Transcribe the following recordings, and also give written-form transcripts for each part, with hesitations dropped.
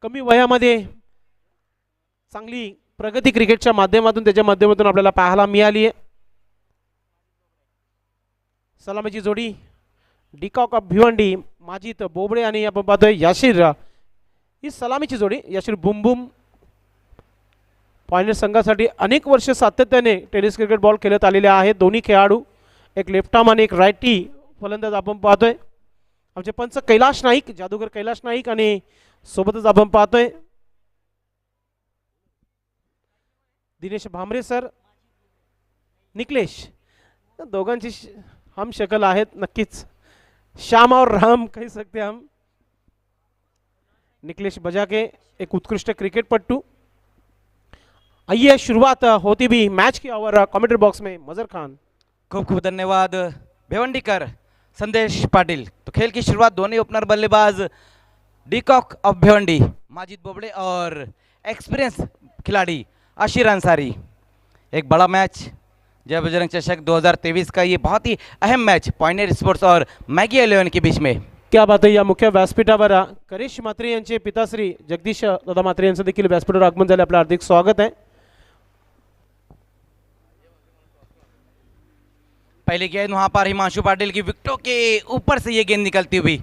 कमी वयामध्ये चांगली प्रगती क्रिकेटच्या माध्यमातून आपल्याला पाहायला मिळाली आहे। सलामीची जोडी डिकॉक ऑफ भिवंडी माजिद बोबडे आणि आपण पाहतोय याशिर, ही सलामीची जोडी याशिर बुमबुम पॉइंटर संघासाठी अनेक वर्ष सातत्याने टेनिस क्रिकेट बॉल खेळत आलेले आहेत। दोन्ही खेळाडू एक लेफ्ट आर्म आणि एक राईटी फलंदाज आपण पाहतोय। आमचे पंच कैलाश नाईक, जादूगर कैलाश नाईक आणि सोबतच आपण पाहतोय दिनेश भामरे सर, निकलेश, दोघांची हम शक्ल आहेत नक्कीच, श्याम और राम कह सकते हम। निकलेश बजाके एक उत्कृष्ट क्रिकेटपट्टू। आइए शुरुआत होती भी मैच की और कमेंट्री बॉक्स में मजर खान। खूब खूब धन्यवाद भिवंडीकर संदेश पाटिल। तो खेल की शुरुआत दोनों ओपनर बल्लेबाज डिकॉक ऑफ भिवंडी माजिद बोबड़े और एक्सपीरियंस खिलाड़ी आशिर अंसारी। एक बड़ा मैच जय बजरंग चषक 2023 का ये बहुत ही अहम मैच पॉइंटर स्पोर्ट्स और मैगी 11 के बीच में। क्या बात है। या मुख्य व्यासपीठावर करेश म्हात्रे यांचे पिताश्री जगदीश दादा म्हात्रे यांचं देखील व्यासपीठावर आगमन झाले, आपलं हार्दिक स्वागत है। पहली गेंद वहां पर हिमांशु पाटिल की विकेटों के ऊपर से ये गेंद निकलती हुई,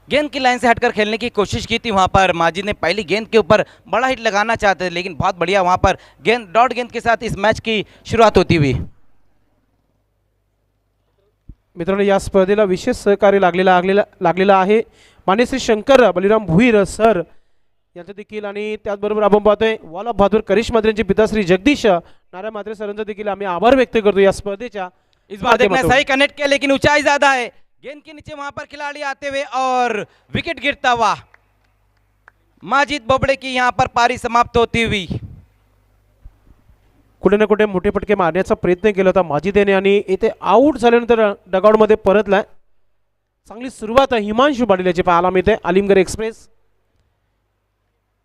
गेंद की लाइन से हटकर खेलने की कोशिश की थी। वहां पर माजिद ने पहली गेंद के ऊपर बड़ा हिट लगाना चाहते थे, लेकिन बहुत बढ़िया वहां पर गेंद डॉट गेंद के साथ इस मैच की शुरुआत होती हुई। मित्रांनो या स्पर्धेला विशेष सहकार्य लागलेला आहे माननीय श्री शंकर बलिराम भुईर सर यांचं देखील, आणि त्याचबरोबर आपण पाहतोय वॉल ऑफ बहादूर करिश म्हात्रेंचे पिताश्री जगदीश नारायण म्हात्रे सरांचा देखील आम्ही आभार व्यक्त करतो या स्पर्धेच्या। इस बार देखना सही कनेक्ट किया, लेकिन ऊंचाई ज्यादा है, गेंद के नीचे वहां पर खिलाड़ी आते हुए और विकेट गिरता हुआ माजिद बोबड़े की यहां पर पारी समाप्त होती हुई। कुठे ना कुठे मोठे फटके मारण्याचा प्रयत्न केला होता माजिदेने आणि इथे आउट झाल्यानंतर डगआउट मध्ये परतलाय। चांगली सुरुवात हिमांशु पाटील याची पाहायला मिळते आलिमगढ़ एक्सप्रेस।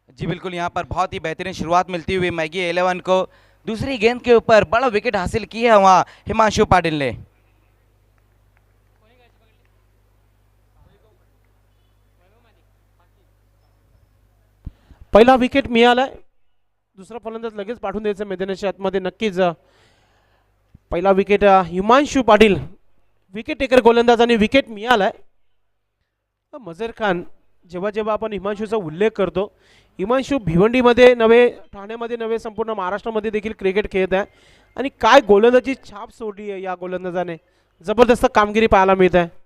जी बिल्कुल, यहाँ पर बहुत ही बेहतरीन शुरुआत मिलती हुई मैगी 11 को। दूसरी गेंद के ऊपर बड़ा विकेट हासिल किया है वहां हिमांशु पाटिल ने। पहिला विकेट मिळालाय, दुसरा फलंदाज लगेच पाठवून द्यायचं मैदानाच्या आतमध्ये। नक्कीच पहिला wicket Himanshu Patil wicket taker गोलंदाज आणि विकेट मिळालाय। मजर खान, जेव्हा जेव्हा आपण हिमांशूचा उल्लेख करतो, हिमांशू भिवंडीमध्ये नव्हे, ठाण्यामध्ये नव्हे, संपूर्ण महाराष्ट्रामध्ये देखील क्रिकेट खेळत आहे आणि काय गोलंदाजी छाप सोडली आहे या गोलंदाजाने, जबरदस्त कामगिरी पाहायला मिळत आहे।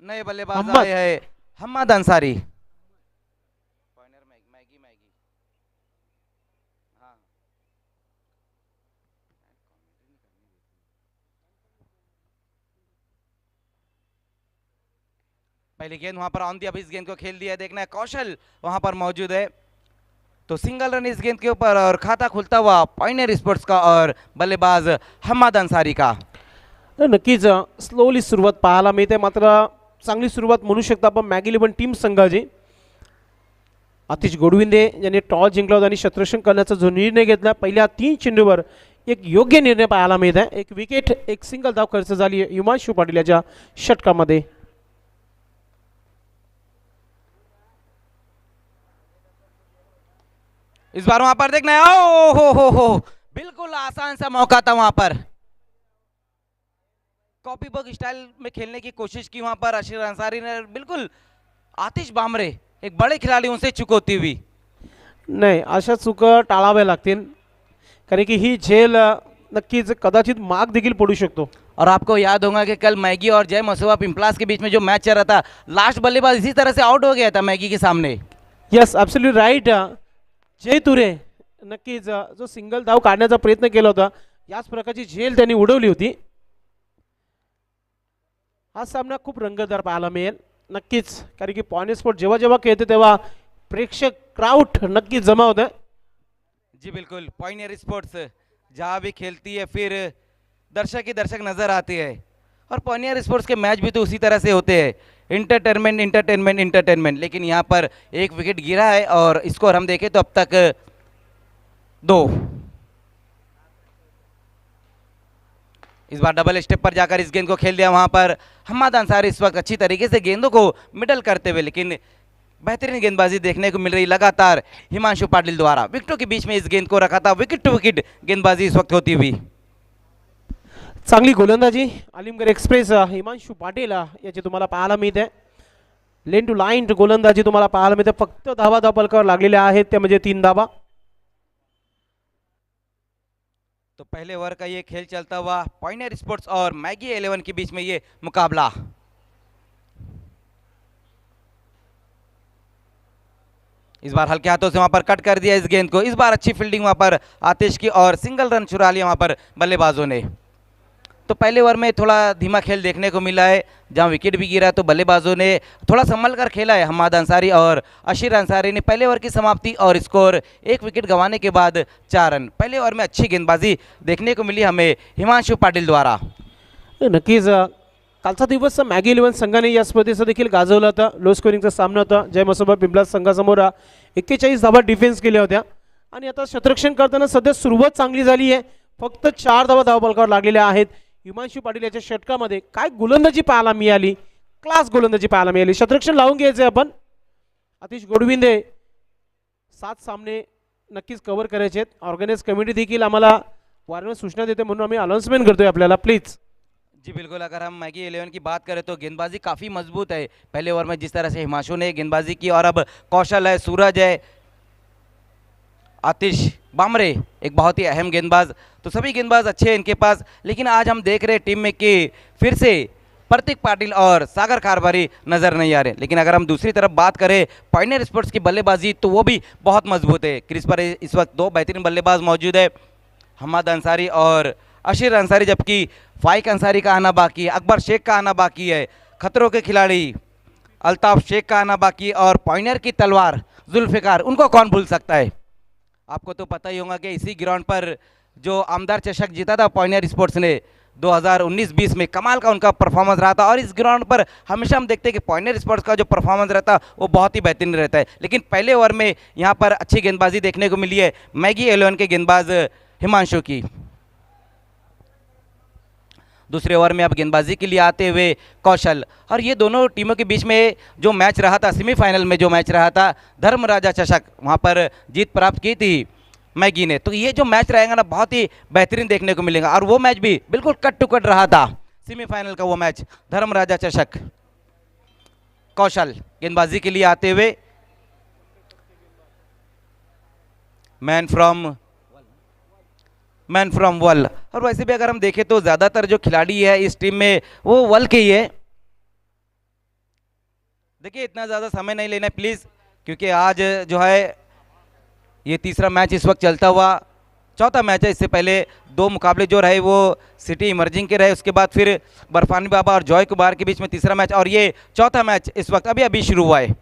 नए बल्लेबाज आए हैं हम्मद अंसारी। पहली गेंद वहां पर ऑन दिया, अब इस गेंद को खेल दिया, देखना है कौशल वहां पर मौजूद है, तो सिंगल रन इस गेंद के ऊपर और खाता खुलता हुआ पॉइंटर स्पोर्ट्स का और बल्लेबाज हम्मद अंसारी का। नक्कीच स्लोली सुरुवात पाहायला मिळते, मात्र चांगली सुरुवात म्हणू शकता आपण मॅगी 11 टीम संघाची। आतिश गोडविंदे यांनी टॉस जिंकला होता आणि क्षेत्ररक्षण करण्याचा जो निर्णय घेतला, पहिल्या 3 चेंडूवर एक योग्य निर्णय पाहायला मिळत आहे। एक विकेट, एक सिंगल धाव खर्च झाली आहे हिमांशु पाटील याच्या षटकामध्ये। इस बार वहां पर देखना है, ओ हो बिल्कुल आसान सा मौका था वहां पर, कॉपी बुक स्टाइल में खेलने की कोशिश की वहां पर आशिर अंसारी ने। बिल्कुल आतिश बामरे एक बड़े खिलाड़ी, उनसे चूक होती हुई। नाही, अशा चूक टाळाव्या लागतील, कारण की ही झेल नक्कीच कदाचित माग देखील पडू शकतो। और आपको याद होगा कि कल मैगी और जय मसुआ पिंपलास के बीच में जो मैच चल रहा था, लास्ट बल्लेबाज इसी तरह से आउट हो गया था मैगी के सामने। Yes, absolute right. जय तुरे नक्कीच जो सिंगल धाव काढण्याचा प्रयत्न केला होता, याच प्रकारची झेल त्यांनी उडवली होती। हा सामना खूप रंगतदार पाहायला मिळेल नक्कीच, कारण की पॉइंट स्पोर्ट जेव्हा जेव्हा खेळते तेव्हा प्रेक्षक क्राउड नक्कीच जमा होता है। जी बिल्कुल, पॉइंटर स्पोर्ट्स जहाँ भी खेलती है फिर दर्शक ही दर्शक नजर आते हैं, और पॉइंटर स्पोर्ट्स के मैच भी तो उसी तरह से होते हैं। इंटरटेनमेंट इंटरटेनमेंट इंटरटेनमेंट, लेकिन यहाँ पर एक विकेट गिरा है और स्कोर हम देखें तो अब तक 2। इस बार डबल स्टेप पर जाकर इस गेंद को खेल दिया वहां पर हम्माद अंसारी इस वक्त अच्छी तरीके से गेंदों को मिडल करते हुए, लेकिन बेहतरीन गेंदबाजी देखने को मिल रही लगातार हिमांशु पाटिल द्वारा। विकेटों के बीच में इस गेंद को रखा था, विकेट टू विकेट गेंदबाजी इस वक्त होती हुई। चांगली गोलंदाजी आलिमगड एक्सप्रेस हिमांशु पाटील याची तुम्हाला पाहायला मिळते. लेन टू लाईन गोलंदाजी तुम्हाला पाहायला मिळते. फक्त धावा धावपलकावर लागलेल्या आहेत ते म्हणजे 3 धावा. तो पहले ओवर का ये खेल चलता हुआ पॉइंटर स्पोर्ट्स और मैगी 11 के बीच में ये मुकाबला। इस बार हल्के हाथों से वहां पर कट कर दिया इस गेंद को। इस बार अच्छी फील्डिंग वहां पर आतिश की और सिंगल रन चुरा लिया वहां पर बल्लेबाजों ने। तो पहले ओवर में थोड़ा धीमा खेल देखने को मिला है, जहां विकेट भी गिरा तो बल्लेबाजों ने थोड़ा संभल कर खेला है। हम्माद अंसारी और अशीर अंसारी ने पहले ओवर की समाप्ति और स्कोर 1 विकेट गंवाने के बाद 4 रन। पहले ओवर में अच्छी गेंदबाजी देखने को मिली हमें हिमांशु पाटिल द्वारा। नक्कीच कालचा दिवस मॅगी 11 संघाने या स्पर्धेचं देखील गाजवलं होतं. लो स्कोरिंगचा सामना होता. जय मसोबा पिंपळा संघासमोर 41 धावा डिफेन्स केल्या होत्या आणि आता शतरक्षण करताना सध्या सुरुवात चांगली झाली आहे. फक्त 4 धावा धावपलकावर लागलेल्या आहेत. हिमांशु पाटील याच्या षटकामध्ये काय गोलंदाजी पाहायला मिळाली, क्लास गोलंदाजी पाहायला मिळाली. शतरक्षण लावून घ्यायचे आपण. आतिश गोडविंदे 7 सामने नक्कीच कव्हर करायचे आहेत. ऑर्गनाइज कमिटी देखील आम्हाला वारंवार सूचना देते म्हणून आम्ही अनाउन्समेंट करतोय आपल्याला. प्लीज जी बिल्कुल, अगर हम मैगी 11 की बात करें तो गेंदबाजी काफ़ी मजबूत है। पहले ओवर में जिस तरह से हिमांशु ने गेंदबाजी की और अब कौशल है, सूरज है, आतिश बामरे एक बहुत ही अहम गेंदबाज, तो सभी गेंदबाज अच्छे हैं इनके पास। लेकिन आज हम देख रहे हैं टीम में कि फिर से प्रतीक पाटिल और सागर खारबारी नज़र नहीं आ रहे। लेकिन अगर हम दूसरी तरफ बात करें पॉइंटर स्पोर्ट्स की बल्लेबाजी तो वो भी बहुत मजबूत है। क्रीज पर इस वक्त 2 बेहतरीन बल्लेबाज मौजूद है, हम्माद अंसारी और अशीर अंसारी, जबकि फाइक अंसारी का आना बाकी है, अकबर शेख का आना बाकी है, खतरों के खिलाड़ी अल्ताफ शेख का आना बाकी, और पॉइंटर की तलवार जुल्फिकार, उनको कौन भूल सकता है। आपको तो पता ही होगा कि इसी ग्राउंड पर जो आमदार चषक जीता था पॉइंटर स्पोर्ट्स ने 2019-20 में, कमाल का उनका परफॉर्मेंस रहा था। और इस ग्राउंड पर हमेशा हम देखते हैं कि पॉइंटर स्पोर्ट्स का जो परफॉर्मेंस रहता है वो बहुत ही बेहतरीन रहता है। लेकिन पहले ओवर में यहाँ पर अच्छी गेंदबाजी देखने को मिली है मैगी 11 के गेंदबाज हिमांशु की। दूसरे ओवर में अब गेंदबाजी के लिए आते हुए कौशल, और ये दोनों टीमों के बीच में जो मैच रहा था, सेमीफाइनल में जो मैच रहा था धर्मराजा चषक, वहाँ पर जीत प्राप्त की थी मैगी ने। तो ये जो मैच रहेगा ना बहुत ही बेहतरीन देखने को मिलेगा, और वो मैच भी बिल्कुल कट टू कट रहा था सेमीफाइनल का वो मैच धर्मराजा चषक। कौशल गेंदबाजी के लिए आते हुए, मैन फ्रॉम वल। और वैसे भी अगर हम देखें तो ज़्यादातर जो खिलाड़ी है इस टीम में वो वल के ही है। देखिए इतना ज़्यादा समय नहीं लेना प्लीज़, क्योंकि आज जो है ये तीसरा मैच इस वक्त चलता हुआ, चौथा मैच है। इससे पहले 2 मुकाबले जो रहे वो सिटी इमर्जिंग के रहे, उसके बाद फिर बर्फानी बाबा और जॉय कुमार के बीच में तीसरा मैच, और ये चौथा मैच इस वक्त अभी शुरू हुआ है।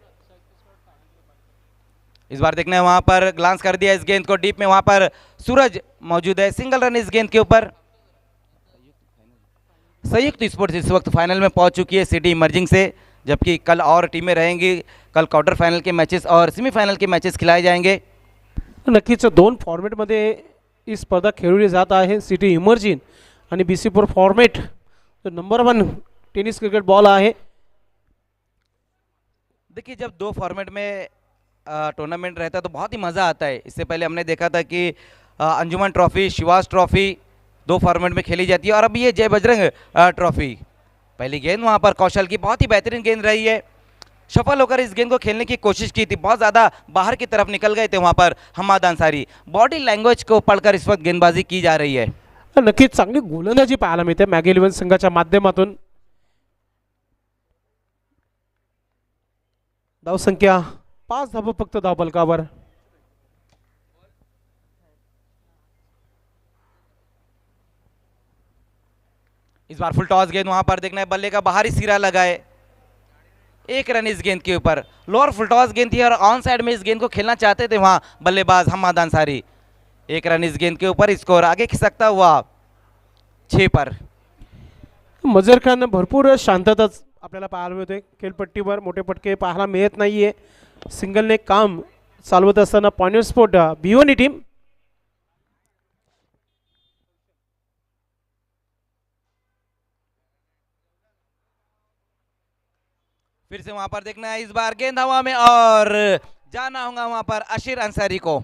इस बार देखना है वहां पर ग्लांस कर दिया इस गेंद को डीप में, वहां पर सूरज मौजूद है, सिंगल रन इस गेंद के ऊपर। संयुक्त स्पोर्ट्स इस वक्त फाइनल में पहुंच चुकी है सिटी इमर्जिंग से, जबकि कल और टीमें रहेंगी। कल क्वार्टर फाइनल के मैचेस और सेमीफाइनल के मैचेस खिलाए जाएंगे। नक्कीच 2 फॉर्मेटमध्ये ही स्पर्धा खेळवली जात आहे. सिटी इमर्जिंग आणि BC4 फॉर्मेट तो नंबर 1 टेनिस क्रिकेट बॉल आहे. देखिए जब 2 फॉर्मेट में टूर्नामेंट रहता है तो बहुत ही मज़ा आता है। इससे पहले हमने देखा था कि अंजुमन ट्रॉफी, शिवाज ट्रॉफी 2 फॉर्मेट में खेली जाती है, और अब ये जय बजरंग ट्रॉफी। पहली गेंद वहाँ पर कौशल की बहुत ही बेहतरीन गेंद रही है, सफल होकर इस गेंद को खेलने की कोशिश की थी, बहुत ज़्यादा बाहर की तरफ निकल गए थे वहाँ पर हम्माद अंसारी। बॉडी लैंग्वेज को पढ़कर इस वक्त गेंदबाजी की जा रही है। नक्कीच चांगली गोलंदाजी पाहायला मिळते मॅगी 11 संघाच्या माध्यमातून. धावसंख्या 5 धावा फक्त धावपलकावर. इस बार फुल टॉस गेंद वहां पर देखना है, बल्ले का बाहरी सिरा लगाए, 1 रन इस गेंद के ऊपर। लोअर फुल टॉस गेंद थी और ऑन साइड में इस गेंद को खेलना चाहते थे वहां बल्लेबाज हम्माद अंसारी। 1 रन इस गेंद के ऊपर, स्कोर आगे खिसकता हुआ 6 पर। मजर खान भरपूर शांतता आपल्याला पाहायला मिळतोय. खेळपट्टीवर मोठे फटके पाहायला मिळत नाहीये. सिंगलने काम चालवत असताना पॉइंट स्पोर्ट भिवंडी टीम. फिर से वहां पर देखना है, इस बार गेंद हवा में और जाना होगा वहां पर अशीर अंसारी को.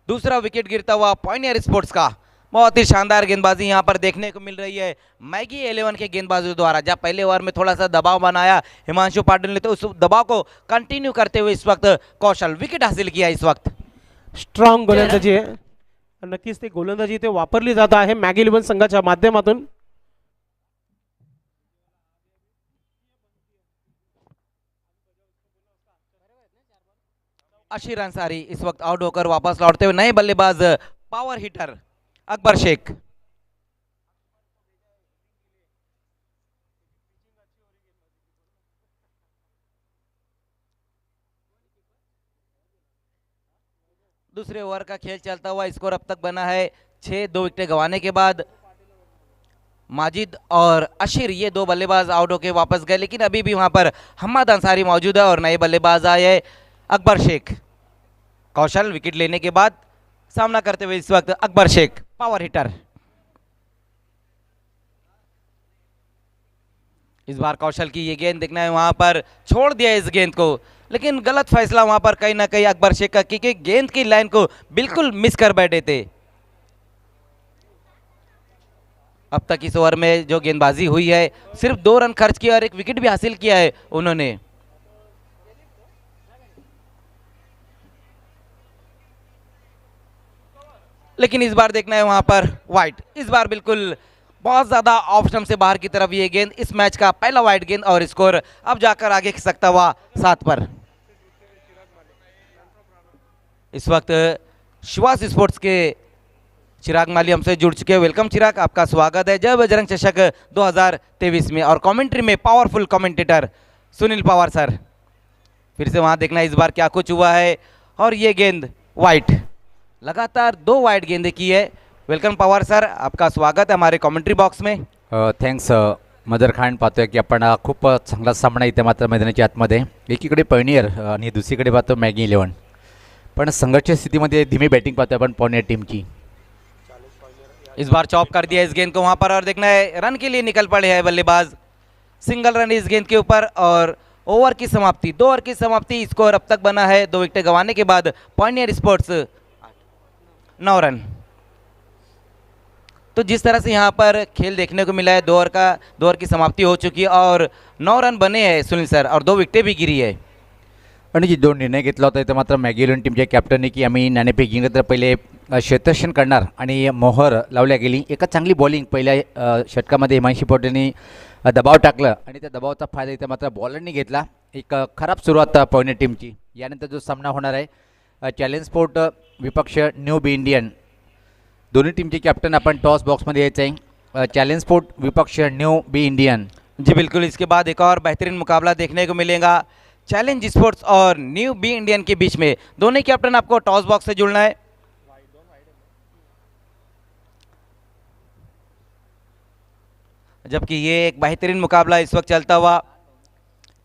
दूसरा विकेट गिरता हुआ पॉइनियर स्पोर्ट्स का. बहुत ही शानदार गेंदबाजी यहां पर देखने को मिल रही है मैगी 11 के गेंदबाजों द्वारा. जब पहले ओवर में थोड़ा सा दबाव बनाया हिमांशु पाटिल ने, तो उस दबाव को कंटिन्यू करते हुए इस वक्त कौशल विकेट हासिल किया. इस वक्त स्ट्रॉंग गोलंदाजी आहे. नक्कीच ते गोलंदाजी ते वापरली जात आहे मॅगी 11 संघाच्या माध्यमातून. अशीर अंसारी इस वक्त आउट होकर वापस लौटते हुए नए बल्लेबाज पावर हिटर अकबर शेख. दूसरे ओवर का खेल चलता हुआ, स्कोर अब तक बना है 6. 2 विकेट गंवाने के बाद माजिद और अशीर ये दो बल्लेबाज आउट होकर वापस गए, लेकिन अभी भी वहां पर हम्मद अंसारी मौजूद है और नए बल्लेबाज आए हैं अकबर शेख. कौशल विकेट लेने के बाद सामना करते हुए इस वक्त अकबर शेख पावर हिटर. इस बार कौशल की ये गेंद देखना है, वहां पर छोड़ दिया इस गेंद को, लेकिन गलत फैसला वहां पर कहीं ना कहीं अकबर शेख का, क्योंकि गेंद की लाइन को बिल्कुल मिस कर बैठे थे. अब तक इस ओवर में जो गेंदबाजी हुई है सिर्फ 2 रन खर्च किया और 1 विकेट भी हासिल किया है उन्होंने. लेकिन इस बार देखना है वहां पर वाइड. इस बार बिल्कुल बहुत ज्यादा ऑफ स्टंप से बाहर की तरफ ये गेंद, इस मैच का पहला वाइड गेंद और स्कोर अब जाकर आगे खिसकता हुआ 7 पर. इस वक्त शिवास स्पोर्ट्स के चिराग माली हमसे जुड़ चुके हैं. वेलकम चिराग, आपका स्वागत है जय बजरंग चषक 2023 में. और कमेंट्री में powerful commentator Sunil Pawar sir. फिर से वहां देखना इस बार क्या कुछ हुआ है, और ये गेंद वाइड. लगातार 2 वाइड गेंदें की है. वेलकम पवार सर, आपका स्वागत है हमारे कमेंट्री बॉक्स में. Thanks mother Khan. पाहतोय की आपण खूप चांगला सामना इथे मात्र मैदानाच्या आतमध्ये. एकीकडे पॉइनियर आणि दुसरीकडे पाहतो मॅगी 11. पण संघर्ष स्थितीमध्ये धीमी बॅटिंग पाहतोय आपण पॉइनियर टीमची. इस बार चॉप कर दिया इस गेंद को वहां पर, और देखना है रन के लिए निकल पड़े हैं बल्लेबाज. सिंगल रन इस गेंद के ऊपर और ओवर की समाप्ति, 2 ओवर की समाप्ति. स्कोर अब तक बना है 2 विकेट गंवाने के बाद पॉइनियर स्पोर्ट्स 9 रन. तो जिस तरह से यहाँ पर खेल देखने को मिला है, 2 ओवर की समाप्ति हो चुकी है और 9 रन बने हैं सुनील सर, और 2 विकेटें भी गिरी है. आणि जी 2 निर्णय घेतला होता इथं मात्र मॅगी 11 टीमच्या कॅप्टनने की आम्ही नाणेफेक तर पहिले क्षेत्ररक्षण करणार आणि मोहर लावल्या गेली. एका चांगली बॉलिंग पहिल्या षटकामध्ये हिमांशी पटेलनी दबाव टाकलं आणि त्या दबावाचा फायदा इथं मात्र बॉलरनी घेतला. एक खराब सुरुवात पॉइनियर टीमची. यानंतर जो सामना होणार आहे चॅलेंज स्पोर्ट विपक्ष न्यू बी इंडियन. दोन्ही टीमचे कॅप्टन आपण टॉस बॉक्समध्ये यायचं आहे. चॅलेंज स्पोर्ट विपक्ष न्यू बी इंडियन. जी बिल्कुल, इसके बाद एक और बेहतरीन मुकाबला देखने को मिलेगा चैलेंज स्पोर्ट्स और न्यू बी इंडियन के बीच में. दोनों कैप्टन आपको टॉस बॉक्स से जुड़ना है. जबकि ये एक बेहतरीन मुकाबला इस वक्त चलता हुआ.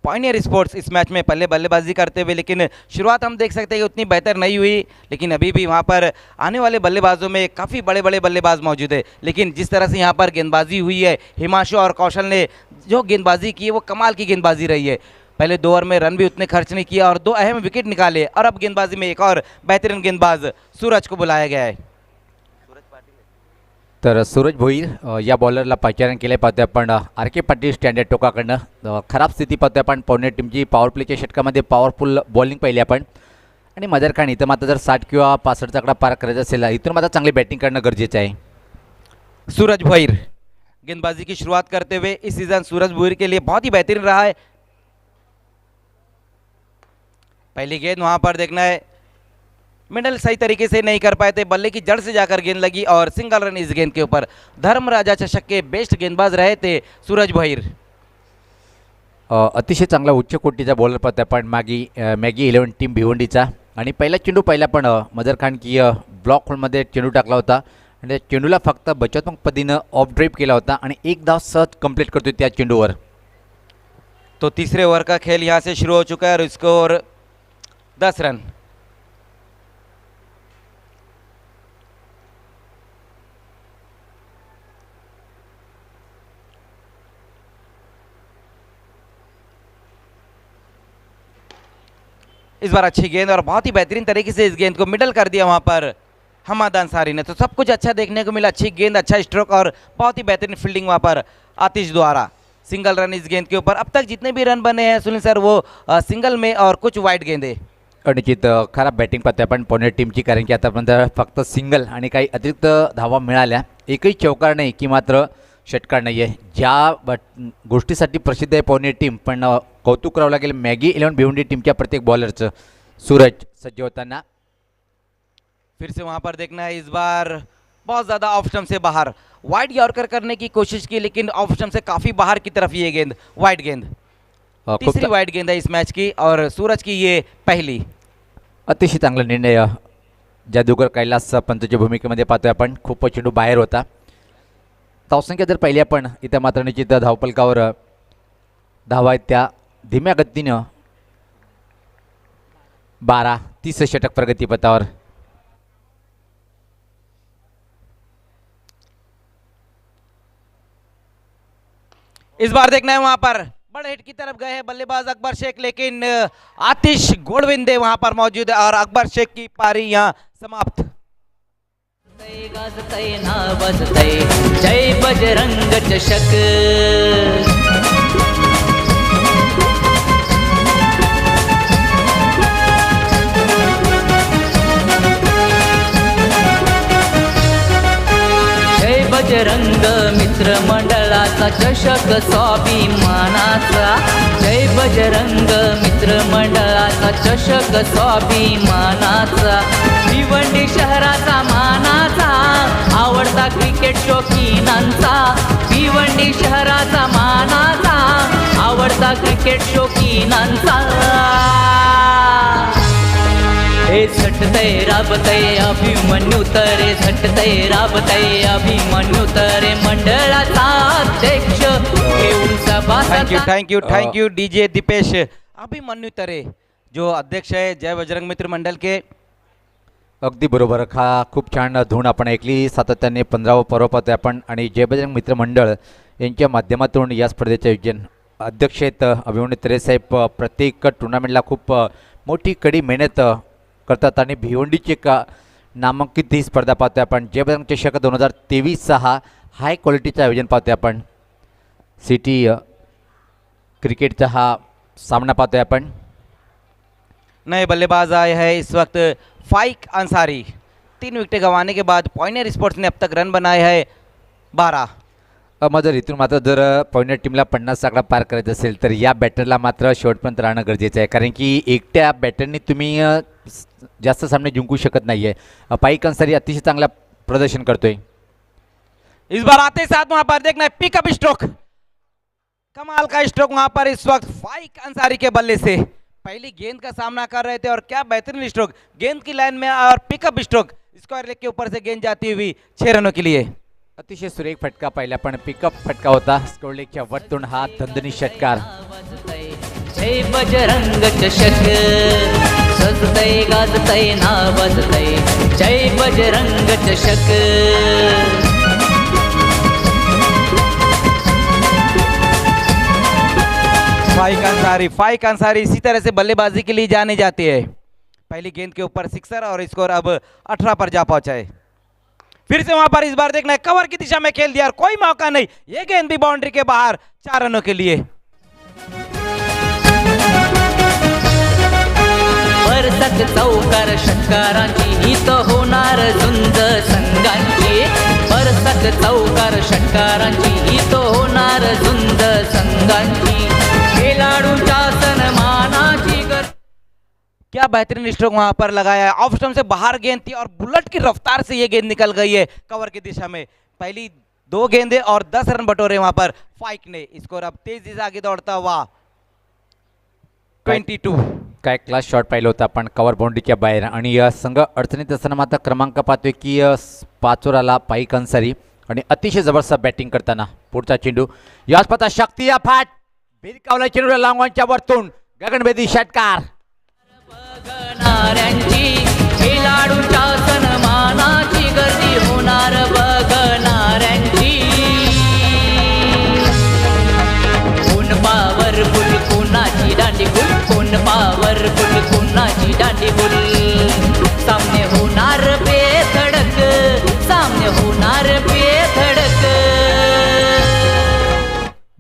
पॉइनियर स्पोर्ट्स इस मैच में पहले बल्लेबाजी करते हुए, लेकिन शुरुआत हम देख सकते हैं कि उतनी बेहतर नहीं हुई, लेकिन अभी भी वहाँ पर आने वाले बल्लेबाजों में काफ़ी बड़े बड़े बल्लेबाज मौजूद है. लेकिन जिस तरह से यहाँ पर गेंदबाजी हुई है, हिमांशु और कौशल ने जो गेंदबाजी की है वो कमाल की गेंदबाजी रही है. पहले 2 ओवर में रन भी उतने खर्च नहीं किया और 2 अहम विकेट निकाले, और अब गेंदबाजी में एक और बेहतरीन गेंदबाज सूरज को बुलाया गया है. तर सूरज भोईर या बॉलरला पाचारण केले पाहतोय आपण आर के पाटील स्टँडर्ड टोकाकडनं. खराब स्थिती पाहतोय आपण पॉइनियर टीमची. पॉवर प्लेच्या षटकामध्ये पॉवरफुल बॉलिंग पाहिली आपण. आणि मदर खान इथं मात्र जर 60 किंवा 65चा आकडा पार करायचा असेल इथून मात्र चांगली बॅटिंग करणं गरजेचं आहे. सूरज भोईर गेंदबाजी की शुरुआत करते हुए इस सीजन सूरज भोईर के लिए बहुत ही बेहतरीन रहा है. पहली गेंद वहां पर देखना है, मिडल सही तरीके से नहीं कर पाए थे, बल्ले की जड़ से जाकर गेंद लगी और सिंगल रन इस गेंद के ऊपर. धर्मराजा चषक के बेस्ट गेंदबाज रहे थे सूरज भोईर. अतिशय चांगला उच्च कोटीचा बॉलर पाहतोय आपण मॅगी 11 टीम भिवंडीचा. आणि पहिला चेंडू पहिला पण मदर खान की ब्लॉक होलमध्ये चेंडू टाकला होता आणि त्या चेंडूला फक्त बचावात्मक पद्धतीनं ऑफ ड्राईव्ह केला होता आणि 1 धाव सहज कंप्लीट करतोय त्या चेंडूवर. तो तीसरे ओवर का खेल यहाँ से शुरू हो चुका है और स्कोर 10 रन। इस बार अच्छी गेंद और बहुत ही बेहतरीन तरीके से इस गेंद को मिडल कर दिया वहां पर हमाद अंसारी ने। तो सब कुछ अच्छा देखने को मिला, अच्छी गेंद, अच्छा स्ट्रोक और बहुत ही बेहतरीन फील्डिंग वहां पर आतिश द्वारा। सिंगल रन इस गेंद के ऊपर। अब तक जितने भी रन बने हैं सुनील सर वो सिंगल में और कुछ वाईड गेंदे। निश्चित खराब बॅटिंग पाहतोय आपण पुणे टीमची, कारण की आतापर्यंत फक्त सिंगल आणि काही अतिरिक्त धावा मिळाल्या, एकही चौकार नाही की मात्र षटकार नाही आहे. ज्या गोष्टीसाठी प्रसिद्ध आहे पुणे टीम, पण कौतुक करावं लागेल मॅगी 11 भिवंडी टीमच्या प्रत्येक बॉलरचं. सूरज सज्ज होताना फिर से वहां पर देखना है, इस बार बहुत ज्यादा ऑफ स्टंप से बाहर वाइड यॉर्कर करने की कोशिश की, लेकिन ऑफ स्टंप से काफी बाहर की तरफ ये गेंद, वाइड गेंद, तीसरी वाइड गेंद है इस मैच की और सूरज की ये पहली. अतिशय चांगला निर्णय जादूगर कैलास पंतच्या भूमिकेमध्ये पाहतोय आपण. खूप चेंडू बाहेर होता. धावसंख्या जर पाहिली आपण इथं मात्र निश्चित धावपलकावर धावा आहेत त्या धीम्या गतीनं 12-30 षटक प्रगतीपथावर. इस बार देखना है वहां पर बड़े हिट की तरफ गए हैं बल्लेबाज अकबर शेख, लेकिन आतिश गोडविंदे वहां पर मौजूद है और अकबर शेख की पारी यहां समाप्त. जय बजरंग चषक. जय बजरंग मित्र मंडळाचा चषक स्वाभिमानाचा. जय बजरंग मित्र मंडळाचा चषक स्वाभिमानाचा. भिवंडी शहराचा मानाचा आवडता क्रिकेट शौकीनांचा. भिवंडी शहराचा मानाचा आवडता क्रिकेट शौकीनांचा. हे झटतय राबतय अभिमन्यू तरे, झटतय राबतय अभिमन्यू तरे मंडळाचा अध्यक्ष घेऊन सभासद. Thank you DJ Deepesh. Abhimanyu Tare जो अध्यक्ष है जय बजरंग मित्र मंडल के. अगदी बरोबर. खूप छान धून आपण ऐकली. सातत्याने 15वा पर्व पाहतोय आपण आणि जय बजरंग मित्र मंडळ यांच्या माध्यमातून या स्पर्धेचे आयोजन अध्यक्ष आहेत अभिमन्यू तरे साहेब. प्रत्येक टुर्नामेंटला खूप मोठी कडी मेहनत करतात आणि भिवंडीची एक नामांकित ही स्पर्धा पाहतोय आपण. जय बजरंग चषक 2023 हा हाय क्वालिटीचं आयोजन पाहतोय आपण. सिटी क्रिकेटचा हा सामना पाहतोय आपण. नए बल्लेबाज आए हैं इस वक्त फाइक अंसारी. 3 विकेटें गंवाने के बाद पॉइंटर स्पोर्ट्स ने अब तक रन बनाए हैं 12. जर इथून मात्र जर पॉइंटर टीमला 50 आकडा पार करायचा असेल तर या बॅटरला मात्र शेवटपर्यंत राहणं गरजेचं आहे, कारण की एकट्या बॅटरने तुम्ही जास्त सामने जिंकू शकत नाही आहे. फाइक अंसारी अतिशय चांगला प्रदर्शन करतोय. इस बार आते साथ वहां पर देखना है पिकअप स्ट्रोक, कमाल का स्ट्रोक वहां पर इस वक्त फाइक अंसारी के बल्ले से. पहली गेंद का सामना कर रहे थे और क्या बेहतरीन स्ट्रोक, गेंद की लाइन में और पिकअप स्ट्रोक, स्क्वायर लेग के ऊपर से गेंद जाती हुई 6 रनों के लिए. अतिशय सुरेख फटका पाहिला, पण पिकअप फटका होता. स्क्वेअर लेगच्या वरतून हा दणदणी षटकार. जय बजरंग चषक सजतय गाजतय नावजतय. जय बजरंग चषक. फाइक अंसारी इसी तरह से बल्लेबाजी के लिए जाने जाते हैं. पहली गेंद के ऊपर सिक्सर और स्कोर अब 18 पर जा पहुंचा है. फिर से वहां पर इस बार देखना है कवर की दिशा में खेल दिया और कोई मौका नहीं, ये गेंद भी बाउंड्री के बाहर 4 रनों के लिए. परसक चौकार षटकारांची हित होणार झुंज संघांची. परसक चौकार षटकारांची हित होणार झुंज संघांची. खेळाडूंच्या सन्मानाची गरज. क्या बेहतरीन स्ट्रोक वहां पर लगाया है. ऑफ स्टंप से बाहर गेंद थी और बुलेट की रफ्तार से ये गेंद निकल गई है कवर की दिशा में. पहली 2 गेंदें और 10 रन बटोरे वहां पर फाइक ने. स्कोर अब तेजी से आगे दौड़ता हुआ 22. काय क्लास शॉट पाहिलं होतं आपण कवर बाउंड्रीच्या बाहेर. आणि संघ अडचणीत असताना मात्र क्रमांक पाहतोय की 5 वर आला फाइक अंसारी आणि अतिशय जबरदस्त बॅटिंग करताना पुढचा चेंडू याच पता शक्ती या फाट भिरकावला चेंडूला लांगॉनच्या वरतून गगनभेदी षटकार. बघणाऱ्यांची खेळाडूंच्या सन्मानाची गर्दी होणार बघणाऱ्यांची. कोण पॉवरफुल कोणाची दांडीगुल, कोण पॉवरफुल कोणाची दांडीगुल. सामने होणार बेधडक, सामने होणार बेधडक.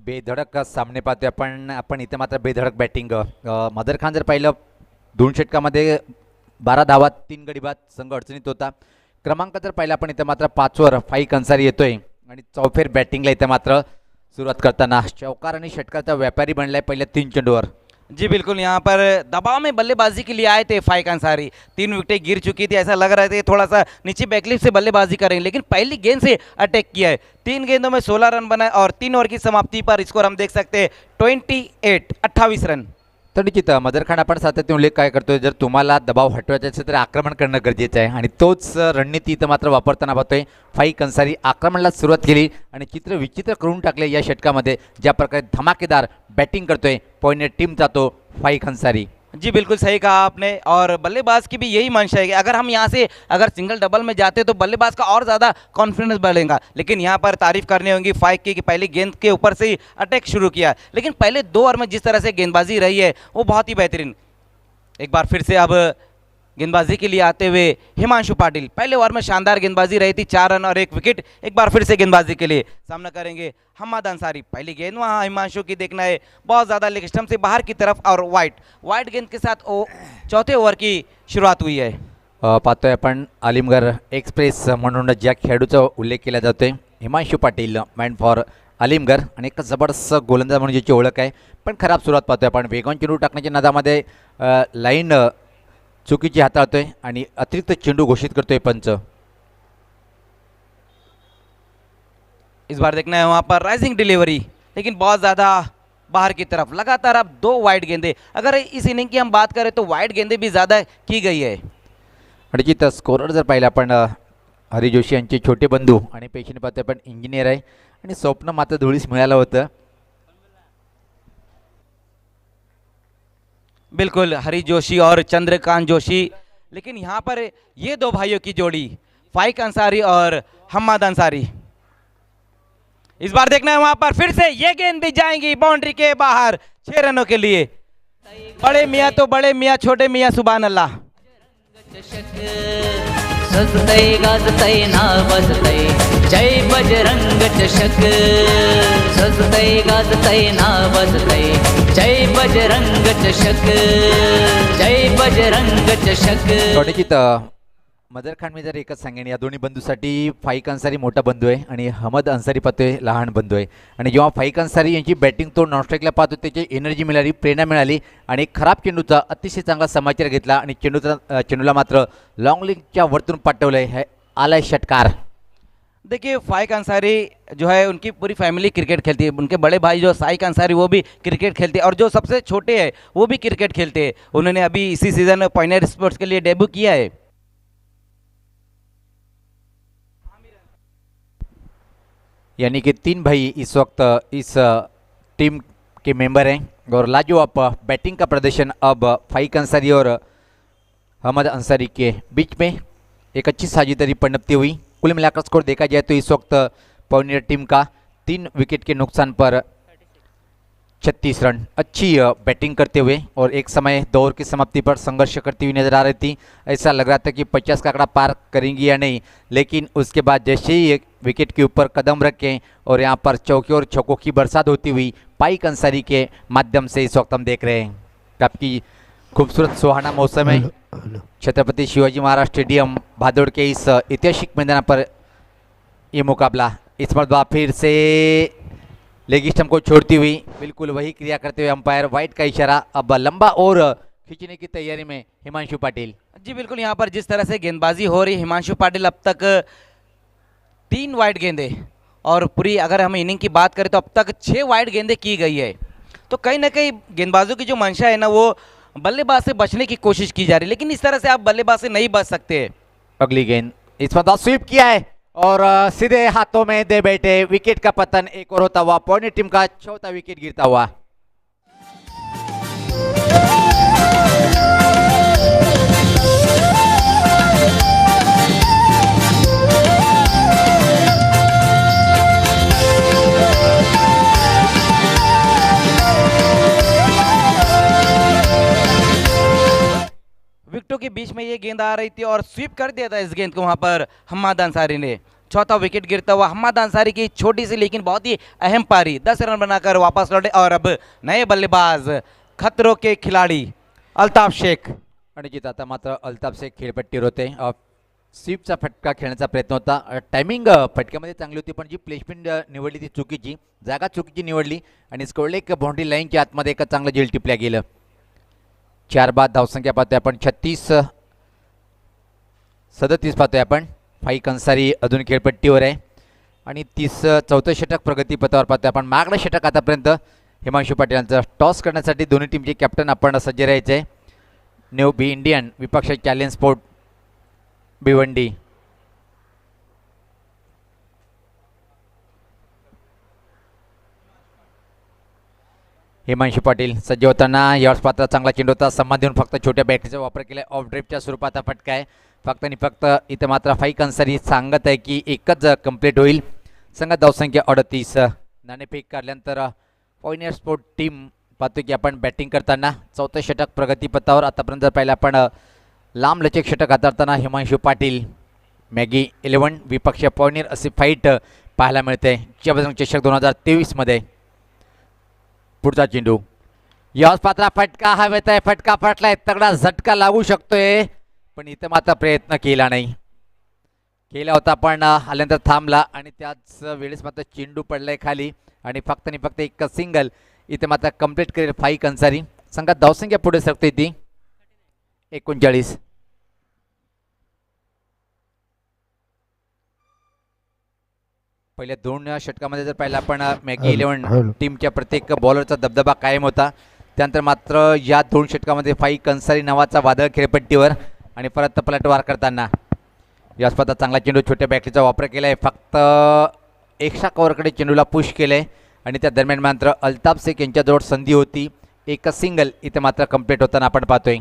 बेधडक सामने पाहतोय आपण इथे मात्र बेधडक बॅटिंग. मदर खान जर पाहिलं 2 षटकामध्ये 12 धावात 3 गडी बाद संघ अडचणीत होता. क्रमांक जर पाहिला आपण इथे मात्र 5 वर फाईक अन्सारी येतोय आणि चौफेर बॅटिंगला इथे मात्र सुरुवात करताना चौकार आणि षटकाचा व्यापारी बनलाय पहिल्या 3 चेंडूवर. जी बिल्कुल, यहाँ पर दबाव में बल्लेबाजी के लिए आए थे फाइक अंसारी. 3 विकेटें गिर चुकी थी, ऐसा लग रहा था थोड़ा सा नीचे बैकलिप से बल्लेबाजी करेंगे, लेकिन पहली गेंद से अटैक किया है. 3 गेंदों में 16 रन बनाए और 3 ओवर की समाप्ति पर स्कोर हम देख सकते हैं 28 रन. तर निश्चित मदर खान आपण सातत्याने उल्लेख काय करतोय, जर तुम्हाला दबाव हटवायचा असेल तर आक्रमण करणं गरजेचं आहे आणि तोच रणनीती इथं मात्र वापरताना पाहतोय. फाईक अन्सारी आक्रमणाला सुरुवात केली आणि चित्र विचित्र करून टाकले या षटकामध्ये. ज्या प्रकारे धमाकेदार बॅटिंग करतोय पॉइंट टीम जातो फाईक अन्सारी. जी बिल्कुल सही कहा आपने, और बल्लेबाज की भी यही मंशा है कि अगर हम यहाँ से अगर सिंगल डबल में जाते तो बल्लेबाज का और ज़्यादा कॉन्फिडेंस बढ़ेगा. लेकिन यहाँ पर तारीफ करनी होगी फाइक की कि पहली गेंद के ऊपर से ही अटैक शुरू किया, लेकिन पहले 2 ओवर में जिस तरह से गेंदबाजी रही है वो बहुत ही बेहतरीन. एक बार फिर से अब गेंदबाजी के लिए आते हुए हिमांशु पाटिल. पहले ओवर में शानदार गेंदबाजी रही थी, 4 रन और 1 विकेट. एक बार फिर से गेंदबाजी के लिए सामना करेंगे हम्मद अंसारी. पहली गेंद वहाँ हिमांशु की देखना है बहुत ज़्यादा लेग स्टंप से बाहर की तरफ और वाइट गेंद के साथ चौथे ओवर की शुरुआत हुई है. पाहतोय आपण आलिमगढ़ एक्सप्रेस म्हणून ज्या खेळाडूचा उल्लेख केला जातोय हिमांशु पाटील, मॅन फॉर आलिमगढ़, आणि एक जबरदस्त गोलंदाज म्हणून ज्याची ओळख आहे. पण खराब सुरुवात पाहतोय आपण. वेगवान चेंडू टाकण्याच्या नादामध्ये लाईन चुकीची हाताळतोय आणि अतिरिक्त चेंडू घोषित करतोय पंच. इस बार देखना है वहाँ पर राइजिंग डिलीवरी, लेकिन बहुत ज़्यादा बाहर की तरफ. लगातार अब 2 वाइड गेंदे. अगर इस इनिंग की हम बात करें तो वाइड गेंदे भी ज़्यादा की गई है. आणि जिथं स्कोरर जर पाहिलं आपण हरी जोशी यांचे छोटे बंधू आणि पेशीने पाहतोय पण इंजिनियर आहे आणि स्वप्न मात्र धुळीस मिळालं होतं. बिल्कुल, हरी जोशी और चंद्रकांत जोशी. लेकिन यहाँ पर ये 2 भाइयों की जोड़ी फाइक अंसारी और हम्मद अंसारी. इस बार देखना है वहां पर फिर से ये गेंद भी जाएंगी बाउंड्री के बाहर 6 रनों के लिए. बड़े मियाँ तो बड़े मियाँ, छोटे मियाँ सुभान अल्लाह. सजतय गाजतय नावजतय जय बजरंग चषक. सजतय गाजतय नावजतय जय बजरंग चषक. जय बजरंग चषक. निश्चित मदर खान मी जर एकच सांगेन, या दोन्ही बंधूसाठी फाईक अन्सारी मोठा बंधू आहे आणि हम्मद अन्सारी पाहतोय लहान बंधू आहे. आणि जेव्हा फाईक अन्सारी यांची बॅटिंग तो नॉनस्ट्राईकला पाहतो त्याची एनर्जी मिळाली, प्रेरणा मिळाली आणि खराब चेंडूचा अतिशय चांगला समाचार घेतला आणि चेंडूला मात्र लॉंग लेगच्या वरतून पाठवलंय. हे आलाय षटकार. देखिए फाइक अंसारी जो है उनकी पूरी फैमिली क्रिकेट खेलती है. उनके बड़े भाई जो साइक अंसारी वो भी क्रिकेट खेलते हैं और जो सबसे छोटे हैं वो भी क्रिकेट खेलते हैं. उन्होंने अभी इसी सीज़न में पॉइंटर स्पोर्ट्स के लिए डेब्यू किया है. यानी कि 3 भाई इस वक्त इस टीम के मेंबर हैं और लाजवाब बैटिंग का प्रदर्शन अब फाईक अंसारी और हम्मद अंसारी के बीच में एक अच्छी साझेदारी पनपती हुई. कुल मिलाकर स्कोर देखा जाए तो इस वक्त पॉइंटर टीम का 3 विकेट के नुकसान पर 36 रन. अच्छी बैटिंग करते हुए और एक समय दौर की समाप्ति पर संघर्ष करती हुई नजर आ रही थी. ऐसा लग रहा था कि 50 का आंकड़ा पार करेंगी या नहीं, लेकिन उसके बाद जैसे ही एक विकेट के ऊपर कदम रखें और यहाँ पर चौके और छक्कों की बरसात होती हुई फाईक अंसारी के माध्यम से इस वक्त हम देख रहे हैं. काफ़ी खूबसूरत सुहाना मौसम है. छत्रपति शिवाजी महाराज स्टेडियम भादोड़ के इस ऐतिहासिक मैदान पर ये मुकाबला. इस मरतबा फिर से लेग स्टंप को छोड़ती हुई बिल्कुल वही क्रिया करते हुए अंपायर वाइट का इशारा. अब लंबा और खींचने की तैयारी में हिमांशु पाटिल. जी बिल्कुल, यहाँ पर जिस तरह से गेंदबाजी हो रही हिमांशु पाटिल, अब तक 3 वाइड गेंदे और पूरी अगर हम इनिंग की बात करें तो अब तक 6 वाइड गेंदे की गई है. तो कहीं ना कहीं गेंदबाजों की जो मंशा है ना वो बल्लेबाज से बचने की कोशिश की जा रही है, लेकिन इस तरह से आप बल्लेबाज से नहीं बच सकते. अगली गेंद इस पर स्वीप किया है और सीधे हाथों में दे बैठे. विकेट का पतन एक और होता हुआ. पॉइंट टीम का 4था विकेट गिरता हुआ. विकेटों के बीच में ये गेंद आ रही थी और स्वीप कर दिया था इस गेंद को वहां पर हम्माद अंसारी ने। चौथा विकेट गिरता हुआ हम्माद अंसारी की छोटी सी लेकिन बहुत ही अहम पारी, 10 रन बनाकर वापस लौटे और अब नए बल्लेबाज खतरों के खिलाड़ी अल्ताफ शेख। आणि जिथं आता मात्र अल्ताफ शेख खेळपट्टीवर होते. स्वीपचा फटका खेळण्याचा प्रयत्न होता. टायमिंग फटक्यामध्ये चांगली होती पण जी प्लेसमेंट निवडली ती चुकीची, जागा चुकीची निवडली आणि स्कोरले एक बाउंड्री लाईनच्या आतमध्ये एक चांगलं झेल टिपल्या गेलं. 4 बाद धावसंख्या पाहतोय आपण 37 पाहतोय आपण. फाईक अन्सारी अजून खेळपट्टीवर आहे आणि 34 षटक प्रगतीपथावर पाहतोय आपण. मागणं षटक आतापर्यंत हिमांशू पाटील यांचं. टॉस करण्यासाठी दोन्ही टीमचे कॅप्टन आपण सज्ज राहायचे. न्यू बी इंडियन विपक्ष चॅलेंज स्पोर्ट भिवंडी. हिमांशू पाटील सज्ज होताना यावेळेस पात्र चांगला चेंडू होता. सम्मान देऊन फक्त छोट्या बॅटरीचा वापर केला. ऑफ ड्रिपच्या स्वरूपाचा फटका आहे फक्त आणि फक्त. इथं मात्र फाईक अन्सारी सांगत आहे की एकच कंप्लीट होईल. संघात धावसंख्या 38. नाणेफेक काढल्यानंतर पॉइनियर स्पोर्ट टीम पाहतो की आपण बॅटिंग करताना. 4थं षटक प्रगतीपथावर. आतापर्यंत जर पाहिलं आपण लांब लचक षटक हाताळताना हिमांशू पाटील. मॅगी 11 विपक्ष पॉइनियर असे फाईट पाहायला मिळते जबरदस्त चषक 2023 मध्ये. पुढचा चेंडू याच पात्रा फटका हवेत आहे. फटका फटलाय, तगडा झटका लागू शकतोय पण इथं मात्र प्रयत्न केला नाही. केला होता पण आल्यानंतर थांबला आणि त्याच वेळेस मात्र चेंडू पडलाय खाली आणि फक्त एक सिंगल इथे मात्र कंप्लीट करेल फाईक अन्सारी. संघात धावसंख्या पुढे सरकते ती 39. पहिल्या 2 षटकामध्ये जर पाहिलं आपण मॅगी 11 टीमच्या प्रत्येक बॉलरचा दबदबा कायम होता. त्यानंतर मात्र या 2 षटकामध्ये फाईक अन्सारी नावाचा वादळ खेळपट्टीवर आणि परत पलटवार करताना. या स्पर्धा चांगला चेंडू छोट्या बॅटरीचा वापर केला आहे. फक्त एक्स्ट्रा कव्हरकडे चेंडूला पुश केलं आहे आणि त्या दरम्यान मात्र अल्ताफ शेख यांच्याजवळ संधी होती. एक सिंगल इथे मात्र कंप्लीट होताना आपण पाहतोय.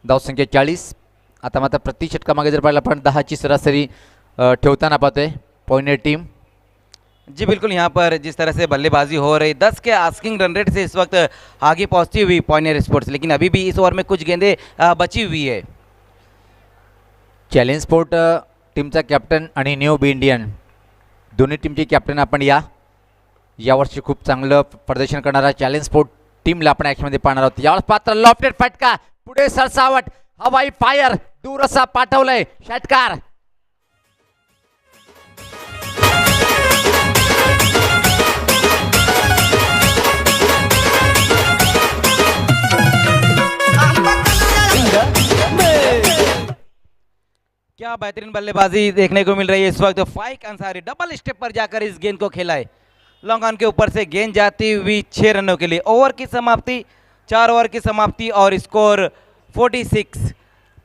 धावसंख्या 40. आता मात्र प्रति षटकामागे जर पाहिलं आपण 10ची सरासरी ठेवताना पाहतोय पॉइनियर टीम. जी बिल्कुल, यहाँ पर जिस तरह से बल्लेबाजी हो रही 10 के आस्किंग रन रेट से इस वक्त आगे पहुंचती हुई पॉइनियर स्पोर्ट्स, लेकिन अभी भी इस ओवर में कुछ गेंदें बची हुई है. चॅलेंज स्पोर्ट टीमचा कॅप्टन आणि न्यू बी इंडियन दोन्ही टीमचे कॅप्टन आपण यावर्षी खूप चांगलं प्रदर्शन करणारा चॅलेंज स्पोर्ट टीमला आपण ॲक्शनमध्ये पाहणार आहोत. यावेळेस पात्र लॉफ्टेड फटका पुढे सरसावट हवाई फायर दूर असा पाठवलंय षटकार. क्या बेहतरीन बल्लेबाजी देखने को मिल रही है इस वक्त. फाइक अंसारी डबल स्टेप पर जाकर इस गेंद को खेला है. लॉन्ग ऑन के ऊपर से गेंद जाती हुई 6 रनों के लिए. ओवर की समाप्ति 4 ओवर की समाप्ति और स्कोर 46.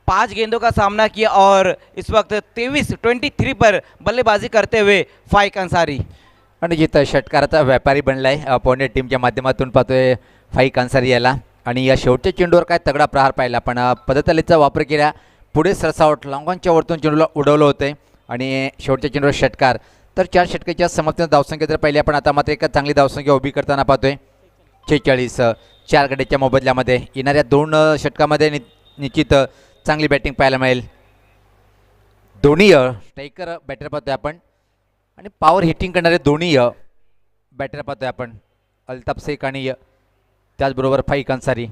5 गेंदों का सामना किया और इस वक्त 23 पर बल्लेबाजी करते हुए फाइक अंसारी. आणि जिथं षटकाराचा व्यापारी बनलाय पॉइनियर टीमच्या माध्यमातून पाहतोय फाईक अन्सारी याला. आणि या शेवटच्या चेंडूवर काय तगडा प्रहार पाहिला पण पदतलीचा वापर केला. पुढे सरसावट लॉंगॉनच्या वरतून चेंडूला उडवलं होते आणि शेवटच्या चेंडूवर षटकार. तर 4 षटकाच्या समाप्तीनं धावसंख्या जर पाहिली आपण आता मात्र एक चांगली धावसंख्या उभी करताना पाहतोय 46. 4 गड्याच्या मोबदल्यामध्ये येणाऱ्या 2 षटकामध्ये निश्चित चांगली बॅटिंग पाहायला मिळेल. दोन्ही स्ट्रायकर बॅटर पाहतोय आपण आणि पॉवर हिटिंग करणारे दोन्ही बॅटर पाहतोय आपण अल्ताफ शेख आणि त्याचबरोबर फाईक अन्सारी.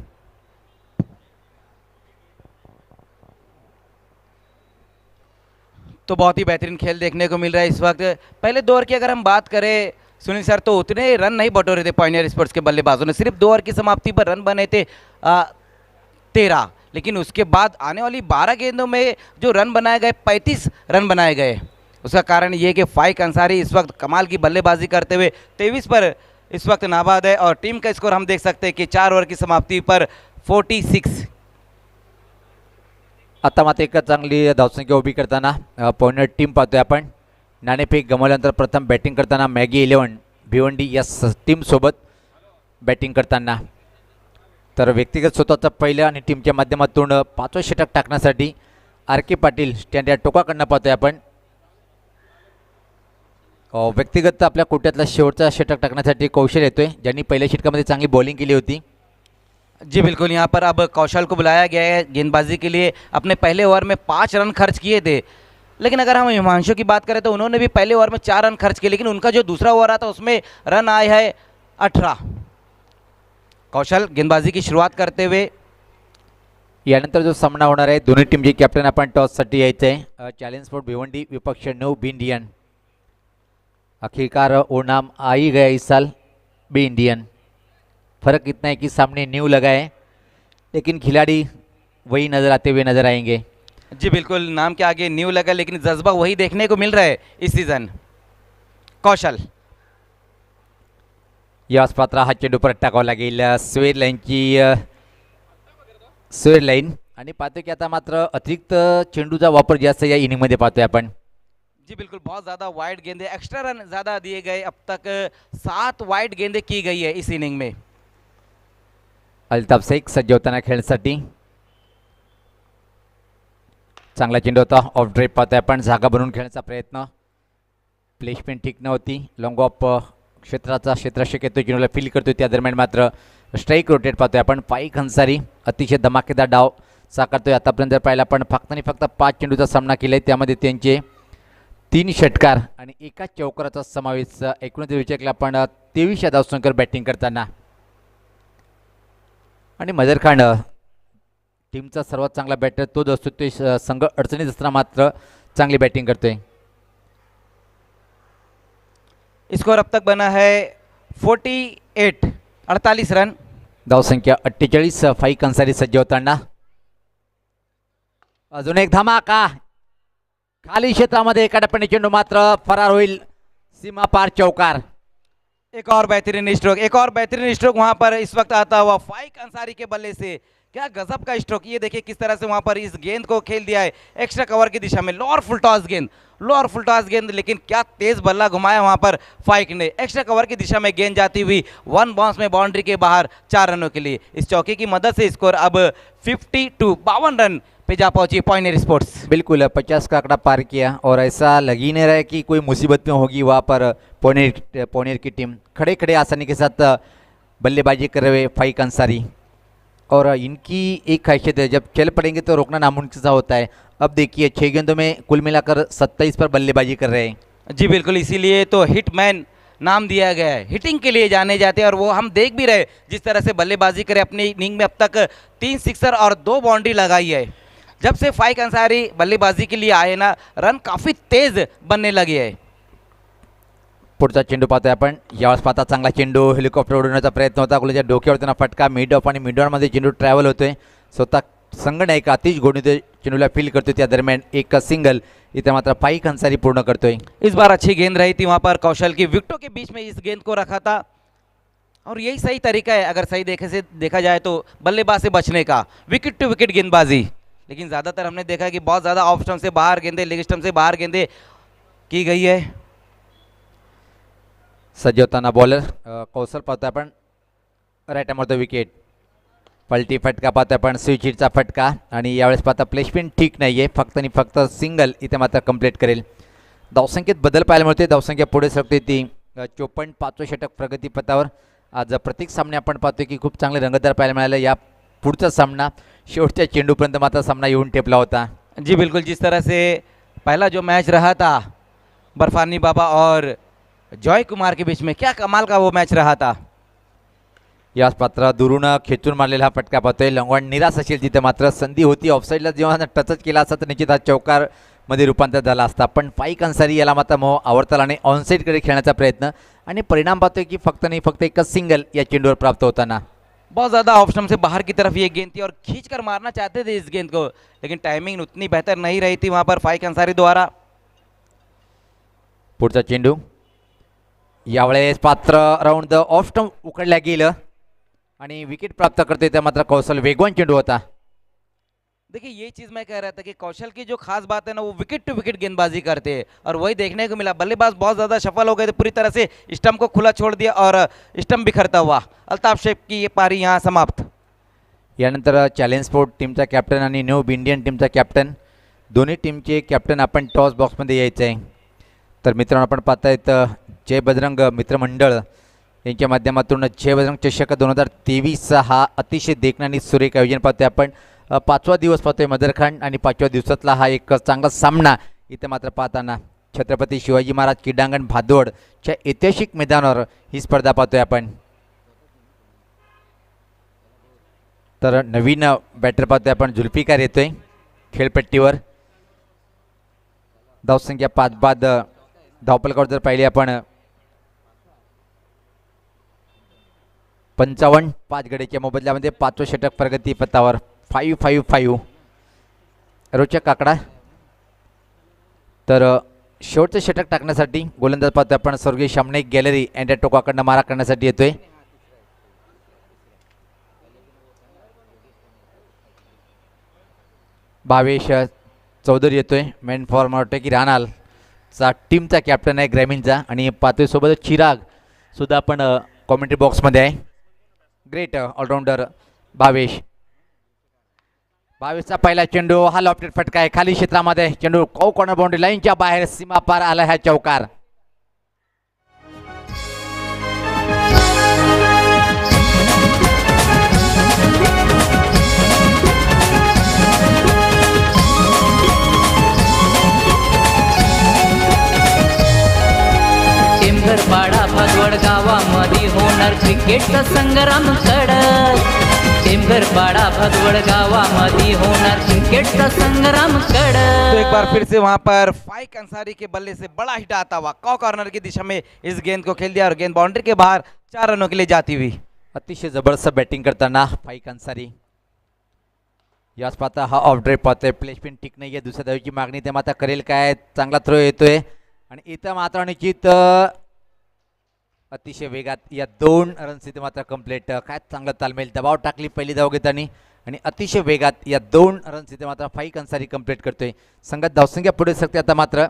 तो बहुत ही बेहतरीन खेल देखने को मिल रहा है इस वक्त. पहले 2 ओवर की अगर हम बात करें सुनील सर तो उतने रन नहीं बटोरे थे पॉइनियर स्पोर्ट्स के बल्लेबाजों ने. सिर्फ 2 ओवर की समाप्ति पर रन बने थे 13, लेकिन उसके बाद आने वाली 12 गेंदों में जो रन बनाए गए 35 रन बनाए गए. उसका कारण ये कि फाइक अंसारी इस वक्त कमाल की बल्लेबाजी करते हुए 23 पर इस वक्त नाबाद है और टीम का स्कोर हम देख सकते हैं कि 4 ओवर की समाप्ति पर 46. आता मात्र एक चांगली धावसंख्या उभी करताना पॉइनियर टीम पाहतोय आपण. नाणेफेक गमावल्यानंतर प्रथम बॅटिंग करताना मॅगी 11 भिवंडी या टीमसोबत बॅटिंग करताना. तर व्यक्तिगत स्वतःचं पहिलं आणि टीमच्या माध्यमातून 5वं षटक टाकण्यासाठी आर के पाटील स्टँड या टोकाकडनं पाहतोय आपण. व्यक्तिगत आपल्या कोट्यातला शेवटचा षटक टाकण्यासाठी कौशल येतोय ज्यांनी पहिल्या षटकामध्ये चांगली बॉलिंग केली होती. जी बिल्कुल, यहाँ पर अब कौशल को बुलाया गया है गेंदबाजी के लिए। अपने पहले ओवर में 5 रन खर्च किए थे, लेकिन अगर हम हिमांशु की बात करें तो उन्होंने भी पहले ओवर में 4 रन खर्च किए, लेकिन उनका जो दूसरा ओवर आता उसमें रन आए हैं 18। कौशल गेंदबाजी की शुरुआत करते हुए। यानंतर जो सामना होणार आहे दोन्ही टीमचे कॅप्टन आपण टॉससाठी यायचं आहे. चॅलेंज स्पोर्ट भिवंडी विपक्ष नो बी इंडियन. आखिरकार वो नाम आ ही गया इस साल, बी इंडियन. फर्क इतना है कि सामने न्यू लगा है, लेकिन खिलाड़ी वही नज़र आते हुए नजर आएंगे. जी बिल्कुल, नाम के आगे न्यू लगा, लेकिन जज्बा वही देखने को मिल रहा है इस सीजन. कौशल याच पात्र हा चेंडू परत टाकावा लागेल स्वेर लाईनची स्वेर लाईन. आणि पाहतो की आता मात्र अतिरिक्त चेंडूचा वापर जास्त या इनिंगमध्ये पाहतोय आपण. जी बिल्कुल, बहुत ज़्यादा वाइड गेंदे, एक्स्ट्रा रन ज़्यादा दिए गए. अब तक 7 वाइड गेंदे की गई है इस इनिंग में. अल्ताफ शेख सज्ज होताना खेळण्यासाठी. चांगला चेंडू होता, ऑफ ड्राईव्ह पाहतोय आपण. जागा बनवून खेळण्याचा प्रयत्न, प्लेसमेंट ठीक नव्हती. लॉंग ऑफ क्षेत्राचा क्षेत्ररक्षक येतो, चेंडूला फील करतो, त्या दरम्यान मात्र स्ट्राईक रोटेट पाहतोय आपण. फाईक अन्सारी अतिशय धमाकेदार डाव साकारतोय. आतापर्यंत पाहिला पण फक्त 5 चेंडूचा सामना केला आहे, त्यामध्ये त्यांचे 3 षटकार आणि एका चौकाराचा समावेश. एकूणच विचारला आपण 23 या धावसंख्येवर बॅटिंग करताना. आणि मजर खान टीमचा सर्वात चांगला बॅटर तोच असतो, तो संघ अडचणीत असताना मात्र चांगली बॅटिंग करतोय. स्कोर अब तक बना है 48 रन. धावसंख्या 48. फाईक अन्सारी सज्ज होताना. अजून एक धमाका खाली क्षेत्रामध्ये एका टप्प्याने चेंडू मात्र फरार होईल. सीमा पार चौकार. एक और बेहतरीन स्ट्रोक वहां पर इस वक्त आता हुआ फाइक अंसारी के बल्ले से. क्या गजब का स्ट्रोक. ये देखिए किस तरह से वहां पर इस गेंद को खेल दिया है एक्स्ट्रा कवर की दिशा में. लोअर फुल टॉस गेंद, लेकिन क्या तेज बल्ला घुमाया वहां पर फाइक ने. एक्स्ट्रा कवर की दिशा में गेंद जाती हुई 1 बाउंस में बाउंड्री के बाहर 4 रनों के लिए. इस चौके की मदद से स्कोर अब 52 रन पे जा पहुंची पॉइनरी स्पोर्ट्स. बिल्कुल 50 का आंकड़ा पार किया और ऐसा लग ही नहीं रहा है कि कोई मुसीबत में होगी वहाँ पर. पौनेर की टीम खड़े खड़े आसानी के साथ बल्लेबाजी कर रहे फाइक अंसारी. और इनकी एक खासियत है, जब चल पड़ेंगे तो रोकना नामुमकिन सा होता है. अब देखिए 6 गेंदों में कुल मिलाकर 27 पर बल्लेबाजी कर रहे हैं. जी बिल्कुल, इसीलिए तो हिटमैन नाम दिया गया है. हिटिंग के लिए जाने जाते हैं और वो हम देख भी रहे जिस तरह से बल्लेबाजी करे. अपनी इनिंग में अब तक 3 सिक्सर और 2 बाउंड्री लगाई है. जब से फाइक अंसारी बल्लेबाजी के लिए आए ना, रन काफ़ी तेज बनने लगे है. पुढचा चेंडू पाहतोय आपण. यावेळेस पाहता चांगला चेंडू हेलिकॉप्टर उडवण्याचा प्रयत्न होता. गुलाच्या डोक्यावर त्यांना फटका. मिड ऑफ आणि मिड ऑनमध्ये चेंडू ट्रॅव्हल होतोय. स्वतः संघनायक आतिश गोडणी चेंडूला फील करतोय, त्या दरम्यान एक सिंगल इथे मात्र फाइक अंसारी पूर्ण करतोय. इस बार अच्छी गेंद रही थी वहाँ पर कौशल की. विकेटों के बीच में इस गेंद को रखा था और यही सही तरीका है अगर सही देखा जाए तो बल्लेबाज से बचने का. विकेट टू विकेट गेंदबाजी, लेकिन ज़्यादातर हमने देखा कि बहुत ज़्यादा ऑफ स्टंप से बाहर गेंदे, लेग स्टंप से बाहर गेंदे की गई है. सज्ज होताना बॉलर कौशल पाहतोय आपण. Write the wicket. पलटी फटका पाहतोय आपण. स्विच हिटचा फटका. आणि यावेळेस पाहता प्लेसमेंट ठीक नाही आहे. फक्त सिंगल इथे मात्र कंप्लीट करेल. धावसंख्येत बदल पाहायला मिळते. धावसंख्या पुढे सरकते ती 54. 5वें षटक प्रगतीपथावर. आज प्रत्येक सामने आपण पाहतोय की खूप चांगले रंगतदार पाहायला मिळालं. या पुढचा सामना शेवटच्या चेंडूपर्यंत मात्र सामना येऊन टेपला होता. जी बिल्कुल, जिस तरह से पहला जो मैच रहा था बर्फानी बाबा और जॉय कुमार के बीच में, क्या कमाल का वो मैच रहा था. याच पात्र दुरून खेचून मारलेला हा फटका पाहतोय. लंगवाण निराश असेल तिथे मात्र संधी होती. ऑफसाईडला जेव्हा टचच केला असता तर निश्चित हा चौकार मध्ये रूपांतर झाला असता. पण फाइक अन्सारी याला मात्र मोह आवडताला आणि ऑनसाईडकडे खेळण्याचा प्रयत्न आणि परिणाम पाहतोय की फक्त एकच सिंगल या चेंडूवर प्राप्त होताना. बहुत ज़्यादा ऑफ स्टंप से बाहर की तरफ ये गेंद थी और खींचकर मारना चाहते थे इस गेंद को, लेकिन टाइमिंग उतनी बेहतर नहीं रही थी वहाँ पर फाइक अंसारी द्वारा. पुढचा चेंडू यावेळेस पात्र राऊंड द ऑफ स्टंप उकडल्या गेलं आणि विकेट प्राप्त करते. त्या मात्र कौशल वेगवान चेंडू होता. देखिए ये चीज़ मैं कह रहा था कि कौशल की जो खास बात है ना, वो विकेट टू विकेट गेंदबाजी करते हैं और वही देखने को मिला. बल्लेबाज बहुत ज़्यादा सफल हो गए थे, पूरी तरह से स्टंप को खुला छोड़ दिया और स्टंप बिखरता हुआ. अल्ताफ शेख की ये पारी यहाँ समाप्त. यानंतर चॅलेंज स्पोर्ट टीमचा कॅप्टन आणि न्यू इंडियन टीमचा कॅप्टन, दोन्ही टीमचे कॅप्टन आपण टॉस बॉक्समध्ये यायचं आहे. तर मित्रांनो आपण पाहतायत जय बजरंग मित्रमंडळ यांच्या माध्यमातून जय बजरंग चषक 2023 हा अतिशय देखणं आणि सुरेख आयोजन पाहतोय आपण. पाचवा दिवस पाहतोय मदरखान आणि पाचव्या दिवसातला हा एक चांगला सामना इथे मात्र पाहताना छत्रपती शिवाजी महाराज क्रीडांगण भादोडच्या ऐतिहासिक मैदानावर ही स्पर्धा पाहतोय आपण. तर नवीन बॅटर पाहतोय आपण, जुल्फिकार येतोय खेळपट्टीवर. धावसंख्या 5 बाद धावपलकावर जर पाहिली आपण 55, 5 गड्याच्या मोबदल्यामध्ये 5वं षटक प्रगती पथावर 5-5-5 रोचक आकडा. तर शेवटचं षटक टाकण्यासाठी गोलंदाज पाहतोय आपण स्वर्गीय शामने गॅलरी अँड टोकाकडनं मारा करण्यासाठी येतोय. भावेश चौधरी येतोय, मेन फॉर्मॅट की राणालचा टीमचा कॅप्टन आहे ग्रामीणचा. आणि पाहतोय सोबतच चिराग सुद्धा आपण कॉमेंट्री बॉक्समध्ये आहे. ग्रेट ऑलराऊंडर भावेशचा पहिला चेंडू, हा लॉफ्टेड फटका आहे खाली क्षेत्रामध्ये. चेंडू कॉर्नर बाउंड्री लाईनच्या बाहेर सीमा पार आला हा चौकार. टेमघरपाडा भदवड गावामध्ये होणार क्रिकेटचा संग्राम कडक. टेमघरपाडा भदवड गावामध्ये होणार क्रिकेटचा संग्राम कडक. तो एक बार फिर से वहां पर फाइक अंसारी के बल्ले से बड़ा हिट आता हुआ कॉर्नर की दिशा में इस गेंद को खेल दिया और गेंद बाउंड्री के बाहर 4 रनों के लिए जाती हुई. अतिशय जबरदस्त बॅटिंग करताना फाईक अन्सारी. याच पाहता हा ऑफ ड्राईव्ह पाहतोय, प्लेसमेंट ठीक नाही आहे. दुसऱ्या धावेची मागणी ते मात्र करेल काय, चांगला थ्रो येतोय. आणि इथं मात्र निश्चित अतिशय वेगात या 2 रन्स इथे मात्र कंप्लीट. काय चांगलं तालमेल, दबाव टाकली पहिली धाव घेताना आणि अतिशय वेगात या 2 रन्स इथे मात्र फाईक अन्सारी कंप्लीट करतोय. संघात धावसंख्या पुढे सकते आता मात्र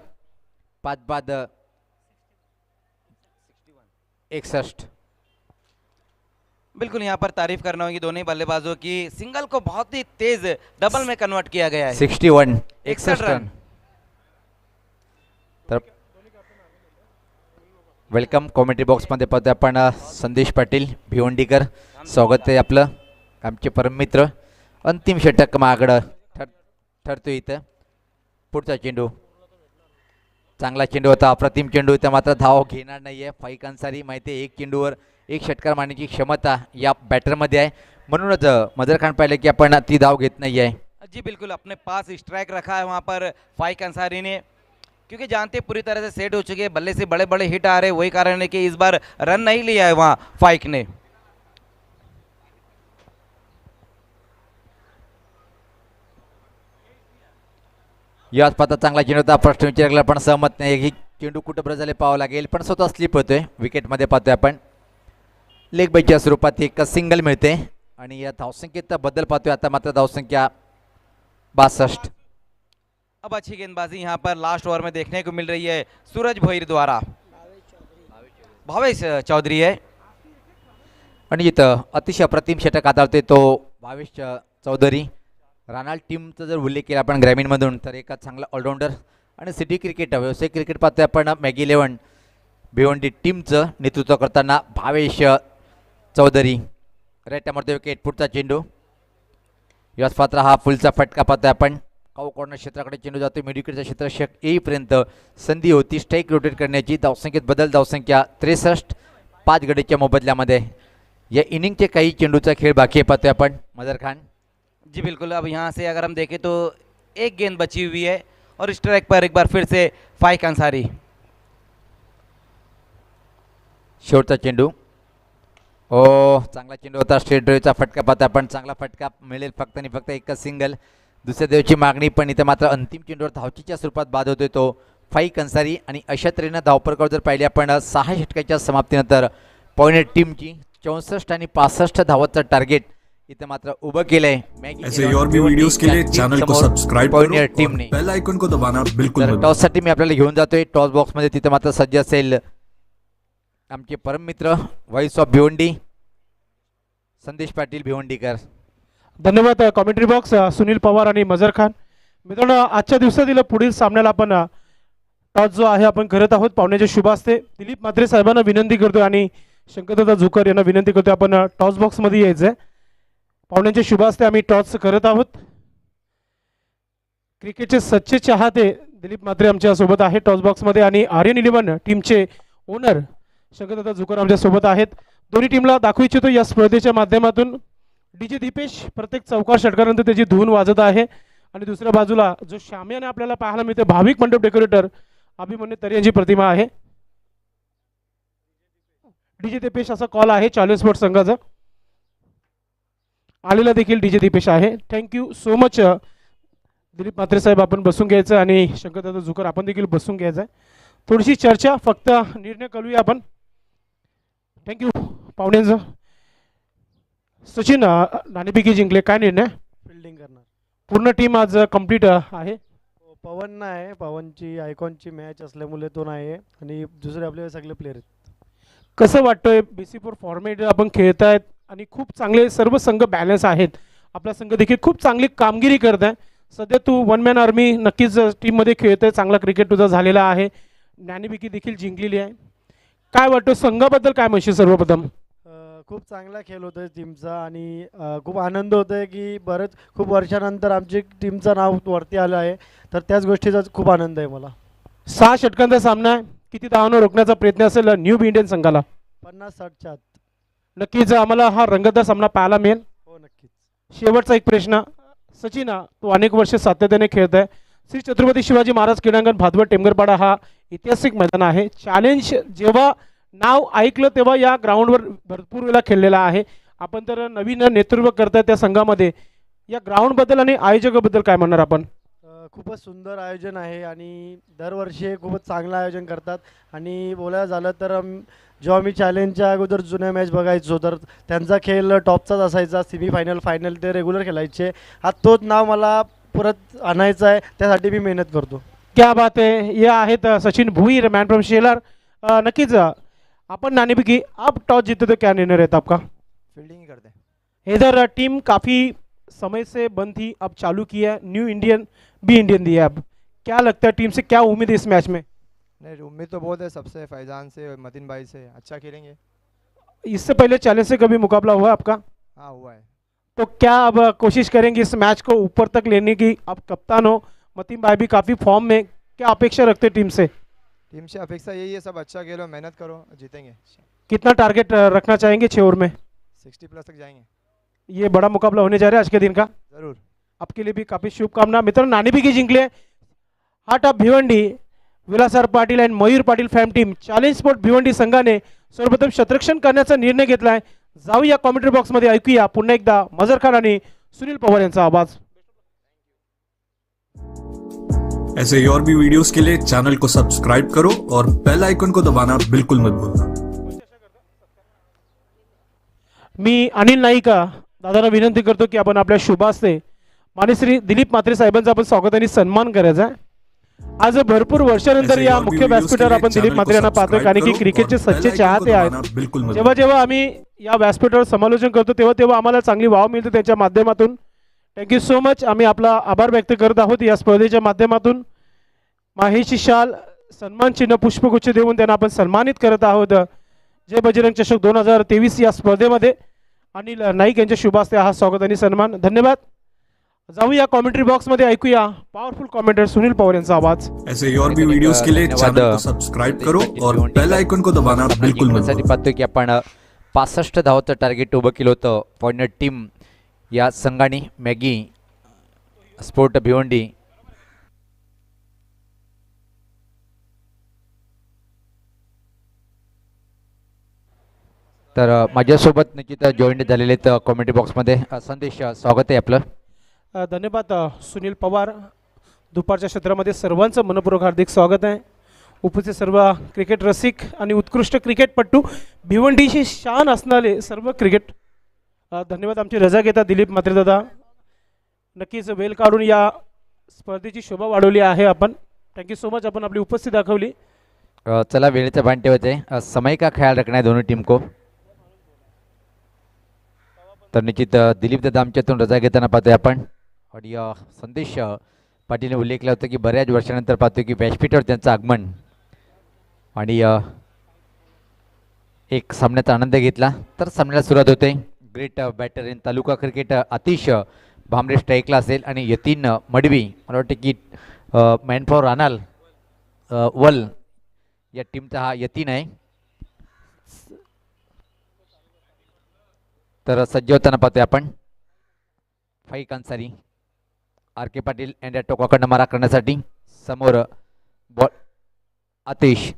5 बाद 61. बिल्कुल यहाँ पर तारीफ करना होगी दोनों ही बल्लेबाजों की. सिंगल को बहुत ही तेज डबल में कन्वर्ट किया गया है. 61 61 रन. तर वेलकम कॉमेंट्री बॉक्समध्ये पाहतोय आपण संदेश पाटील भिवंडीकर. स्वागत आहे आपलं, आमचे परममित्र. अंतिम षटक मागडं ठरतोय इथं. पुढचा चेंडू, चांगला चेंडू होता, अप्रतिम चेंडू. इथं मात्र धाव घेणार नाही आहे फाईक अन्सारी. माहिती आहे 1 चेंडूवर 1 षटकार मारण्याची क्षमता या बॅटरमध्ये आहे. म्हणूनच मदरखान पाहिलं की आपण ती धाव घेत नाही आहे. जी बिल्कुल, अपने पास स्ट्राइक रखा है वहाँ पर फाइक अंसारी ने, क्योंकि जानते पूरी तरह से सेट हो चुके हैं. बल्ले से बड़े बड़े हिट आ रहे, वही कारण है कि इस बार रन नहीं लिया है वहाँ फाइक ने. याच पाहता चांगला चेंडू होता, प्रश्न विचारला पण सहमत नाही की चेंडू कुठं ब्रज झाले पाहावं लागेल. पण स्वतः स्लिप होतोय विकेटमध्ये पाहतोय आपण. लेग बायच्या स्वरूपात एक सिंगल मिळते आणि या धावसंख्येत बदल पाहतोय आता मात्र. धावसंख्या 62. अब अच्छी गेंदबाजी यहाँ पर लास्ट ओवर में देखने को मिल रही है सूरज भोईर द्वारा. भावेश चौधरी है आणि इथं अतिशय अप्रतिम षटक आदळतोय तो भावेश चौधरी. राणाल टीमचा जर उल्लेख केला आपण ग्रामीणमधून तर एका चांगला ऑलराऊंडर आणि सिटी क्रिकेट व्यावसायिक क्रिकेट पाहतोय आपण. मॅगी 11 भिवंडी टीमचं नेतृत्व करताना भावेश चौधरी. रेट्यामध्ये विकेट. पुढचा चेंडू, याच पात्र हा फुलचा फटका पाहतोय आपण. कॉर्नर क्षेत्राकडे चेंडू जातो. मिडविकेटचं क्षेत्र येईपर्यंत संधी होती स्ट्राईक रोटेट करण्याची. धावसंख्येत बदल, धावसंख्या 63, 5 गडीच्या मोबदल्यामध्ये. या इनिंगचे काही चेंडूचा खेळ बाकी पाहतोय आपण मदरखान. जी बिल्कुल, अब यहाँ से अगर हम देखें तो एक गेंद बची हुई है और स्ट्राइक पर एक बार फिर से फाइक अंसारी. शेवटचा चेंडू, ओ चांगला चेंडू होता. स्ट्रेट ड्राईव्हचा फटका पाहता आपण. चांगला फटका मिळेल फक्त आणि फक्त एकच सिंगल. दुसऱ्या देवची मागणी पण इथं मात्र अंतिम चेंडूवर धावचीच्या स्वरूपात बाद होतोय तो फाईक अन्सारी. आणि अशा तऱ्हेनं धावपरकावर जर पाहिले आपण 6 षटकाच्या समाप्तीनंतर पॉइंट टीमची 64 आणि 65 धावाचं टार्गेट इथं मात्र उभं केलंय. ऐसे और भी वीडियोस के लिए चैनल को सब्सक्राइब करो और बेल आइकन को दबाना बिल्कुल मत भूलो. टॉस साठी मी आपल्याला घेऊन जातोय टॉस बॉक्स मध्ये. तिथं मात्र सज्ज असेल आमचे परम मित्र व्हॉइस ऑफ भिवंडी संदेश पाटील भिवंडीकर. धन्यवाद कॉमेंट्री बॉक्स सुनील पवार आणि मजर खान. मित्रांनो, आजच्या दिवसातील पुढील सामन्याला आपण टॉस जो आहे आपण करत आहोत पाहुण्याच्या शुभ असते. दिलीप म्हात्रे साहेबांना विनंती करतोय आणि शंकरदादा झुकर यांना विनंती करतो आपण टॉस बॉक्समध्ये यायचं आहे. पाहुण्यांच्या शुभ हस्ते आम्ही टॉस करत आहोत. क्रिकेटचे सच्चे चाहते दिलीप म्हात्रे आमच्या सोबत आहे टॉस बॉक्समध्ये आणि आर्यन इलेव्हन टीमचे ओनर शंकरदादा झुकर आमच्या सोबत आहेत. दोन्ही टीमला दाखवू इच्छितो या स्पर्धेच्या माध्यमातून डीजे दीपेश प्रत्येक चौकार षटकानंतर त्याची धून वाजत आहे आणि दुसऱ्या बाजूला जो शाम्याने आपल्याला पाहायला मिळते भाविक मंडप डेकोरेटर अभिमन्यू तरे यांची प्रतिमा आहे. डीजे दीपेश असा कॉल आहे चालू स्पोर्ट्स संघाचा. आलेला देखील डीजे दीपेश आहे. Thank you so much Dilip Mhatre साहेब. आपण बसून घ्यायचं आणि शंकरदादा झुकर आपण देखील बसून घ्यायचं आहे. थोडीशी चर्चा फक्त निर्णय करूया आपण. थँक्यू पाहुण्यांचं. सचिन नाणेफेकी जिंकले काय निर्णय? फिल्डिंग करणार. पूर्ण टीम आज कंप्लीट आहे. पवन नाही, पवनची आयकॉनची मॅच असल्यामुळे तो नाही आणि दुसरे आपले सगळे प्लेयर आहेत. कसं वाटतंय BC4 फॉर्मॅट आपण खेळतायत आणि खूप चांगले सर्व संघ बॅलन्स आहेत. आपला संघ देखील खूप चांगली कामगिरी करत आहे. सध्या तू वन मॅन आर्मी नक्कीच टीममध्ये खेळतोय. चांगला क्रिकेट तुझा झालेला आहे. नाणेफेकी देखील जिंकलेली आहे. काय वाटतं संघाबद्दल काय म्हणशील सर्वप्रथम? खूप चांगला खेळ होतोय टीमचा आणि खूप आनंद होतोय की खूप वर्षानंतर आमची टीमचं नाव वरती आलं आहे. तर त्याच गोष्टीचा खूप आनंद आहे मला. 6 षटकांचा सामना आहे. किती धावांवर रोखण्याचा प्रयत्न असेल न्यू इंडियन संघाला? 50-60च्या आत. नक्कीच आम्हाला हा रंगतदार सामना पाहायला मिळेल. हो नक्कीच. शेवटचा एक प्रश्न. सचिन तू अनेक वर्ष सातत्याने खेळत आहे. श्री छत्रपती शिवाजी महाराज क्रीडांगण भादवड टेमगरपाडा हा ऐतिहासिक मैदान आहे. चॅलेंज जेव्हा नाव ऐकलं तेव्हा या ग्राउंडवर भरपूर वेळा खेळलेला आहे. आपण तर नवीन नेतृत्व करताय त्या संघामध्ये. या ग्राउंडबद्दल आणि आयोजकाबद्दल काय म्हणणार आपण? खूपच सुंदर आयोजन आहे आणि दरवर्षी खूपच चांगलं आयोजन करतात. आणि बोलायला झालं तर जेव्हा मी चॅलेंजच्या अगोदर जुन्या मॅच बघायचो तर त्यांचा खेळ टॉपचाच असायचा. सेमीफायनल फायनल ते रेग्युलर खेळायचे. हा तोच नाव मला परत आणायचा आहे, त्यासाठी मी मेहनत करतो. क्या बात आहे. हे आहेत सचिन भुईर मॅन फ्रॉम शेलार. नक्कीच अपन नाणेफेकी आप टॉस जीते तो क्या निर्णय रहता आपका? फील्डिंग ही करते हैं. इधर टीम काफ़ी समय से बंद थी, अब चालू किया है. न्यू इंडियन बी इंडियन दिया है. अब क्या लगता है टीम से क्या उम्मीद है इस मैच में? नहीं, उम्मीद तो बहुत है सबसे, फैजान से, मतीन भाई से. अच्छा खेलेंगे. इससे पहले चैलेंज से कभी मुकाबला हुआ है आपका? हाँ हुआ है. तो क्या अब कोशिश करेंगे इस मैच को ऊपर तक लेने की? अब कप्तान हो, मतीन भाई भी काफ़ी फॉर्म में, क्या अपेक्षा रखते टीम से? टीम से अपेक्षा यही है, सब अच्छा खेलो, मेहनत करो, जीतेंगे. कितना टारगेट रखना चाहेंगे 6 ओवर में? 60+ तक जाएंगे. ये बड़ा मुकाबला होने जा रहा है आज के दिन का. ज़रूर. आपके लिए भी काफ़ी शुभकामना. मित्रांनो नाणेफेकी जिंकले heart of Bhiwandi Vilasrao Patil and Mayur Patil फॅम team. Challenge sport Bhiwandi संघाने सर्वप्रथम क्षेत्ररक्षण करण्याचा निर्णय घेतला आहे. जाऊया कॉमेंट्री बॉक्समध्ये, ऐकूया पुन्हा एकदा मजर खान आणि सुनील पवार यांचा आवाज. ऐसे ही और भी वीडियोस के लिए चैनल को सब्सक्राइब करो और बेल आइकन को दबाना बिल्कुल मत भूलना. मी अनिल नाईका दादांना विनंती करतो की आपण आपल्या शुभ हस्ते माननीय श्री दिलीप म्हात्रे साहेबांचा आपण स्वागत आणि सन्मान करायचा आहे. आज भरपूर वर्षानंतर या मुख्य व्यासपीठावर आपण दिलीप म्हात्रे यांना पाहतो, कारण की क्रिकेटचे सच्चे चाहते आहेत. जेव्हा जेव्हा आम्ही या व्यासपीठावर समालोचन करतो तेव्हा तेव्हा आम्हाला चांगली वाव मिळते त्यांच्या माध्यमातून. Thank you so much. आम्ही आपला आभार व्यक्त करत आहोत या स्पर्धेच्या माध्यमातून. माहेशी शाल सन्मान चिन्ह पुष्पगुच्छ देऊन त्यांना आपण सन्मानित करत आहोत. जय बजरंग चषक 2023 या स्पर्धेमध्ये अनिल नाईक यांच्या शुभ हस्ते हा स्वागत आणि सन्मान. धन्यवाद. जाऊया कॉमेंट्री बॉक्स मध्ये, ऐकूया पॉवरफुल कॉमेंटर सुनील पवार यांचा आवाज. ऐसे ही और भी वीडियोस के लिए चैनल को सब्सक्राइब करो और बेल आइकन को दबाना बिल्कुल मत भूलना. पाहतो की आपण 65 धावाचं टार्गेट उभं केलं होतं पॉइंट टीम या संघाने. मॅगी स्पोर्ट भिवंडी तर माझ्यासोबत निश्चित जॉईंट झालेले आहेत कॉमेंट्री बॉक्समध्ये. संदेश स्वागत आहे आपलं. धन्यवाद सुनील पवार. दुपारच्या क्षेत्रामध्ये सर्वांचं मनपूर्वक हार्दिक स्वागत आहे. उपस्थित सर्व क्रिकेट रसिक आणि उत्कृष्ट क्रिकेटपटू, भिवंडीची शान असणारे सर्व क्रिकेट. धन्यवाद. आमची रजा घेता दिलीप म्हात्रे दादा. नक्कीच वेळ काढून या स्पर्धेची शोभा वाढवली आहे आपण. Thank you so much. आपण आपली उपस्थिती दाखवली. चला वेळेचा भान ठेवायचं आहे. समय का ख्याल रखना है दोनों टीम को. तर निश्चित दिलीप दादा आमच्यातून रजा घेताना पाहतोय आपण. आणि संदेश पाटीलने उल्लेख केला होता की बऱ्याच वर्षानंतर पाहतोय की व्यासपीठावर त्यांचं आगमन. आणि एक सामन्याचा आनंद घेतला. तर सामन्याला सुरुवात होते. ग्रेट बॅटर इन तालुका क्रिकेट आतिश भांबरे स्ट्राईकला असेल आणि यतीन मडवी मला वाटते की मॅन फॉर रानाल वल या टीमचा हा यतीन आहे. तर सज्ज होताना पाहतोय आपण फाईक अन्सारी आर के पाटील यांच्या टोकाकडनं मारा करण्यासाठी. समोर बॉल आतिश.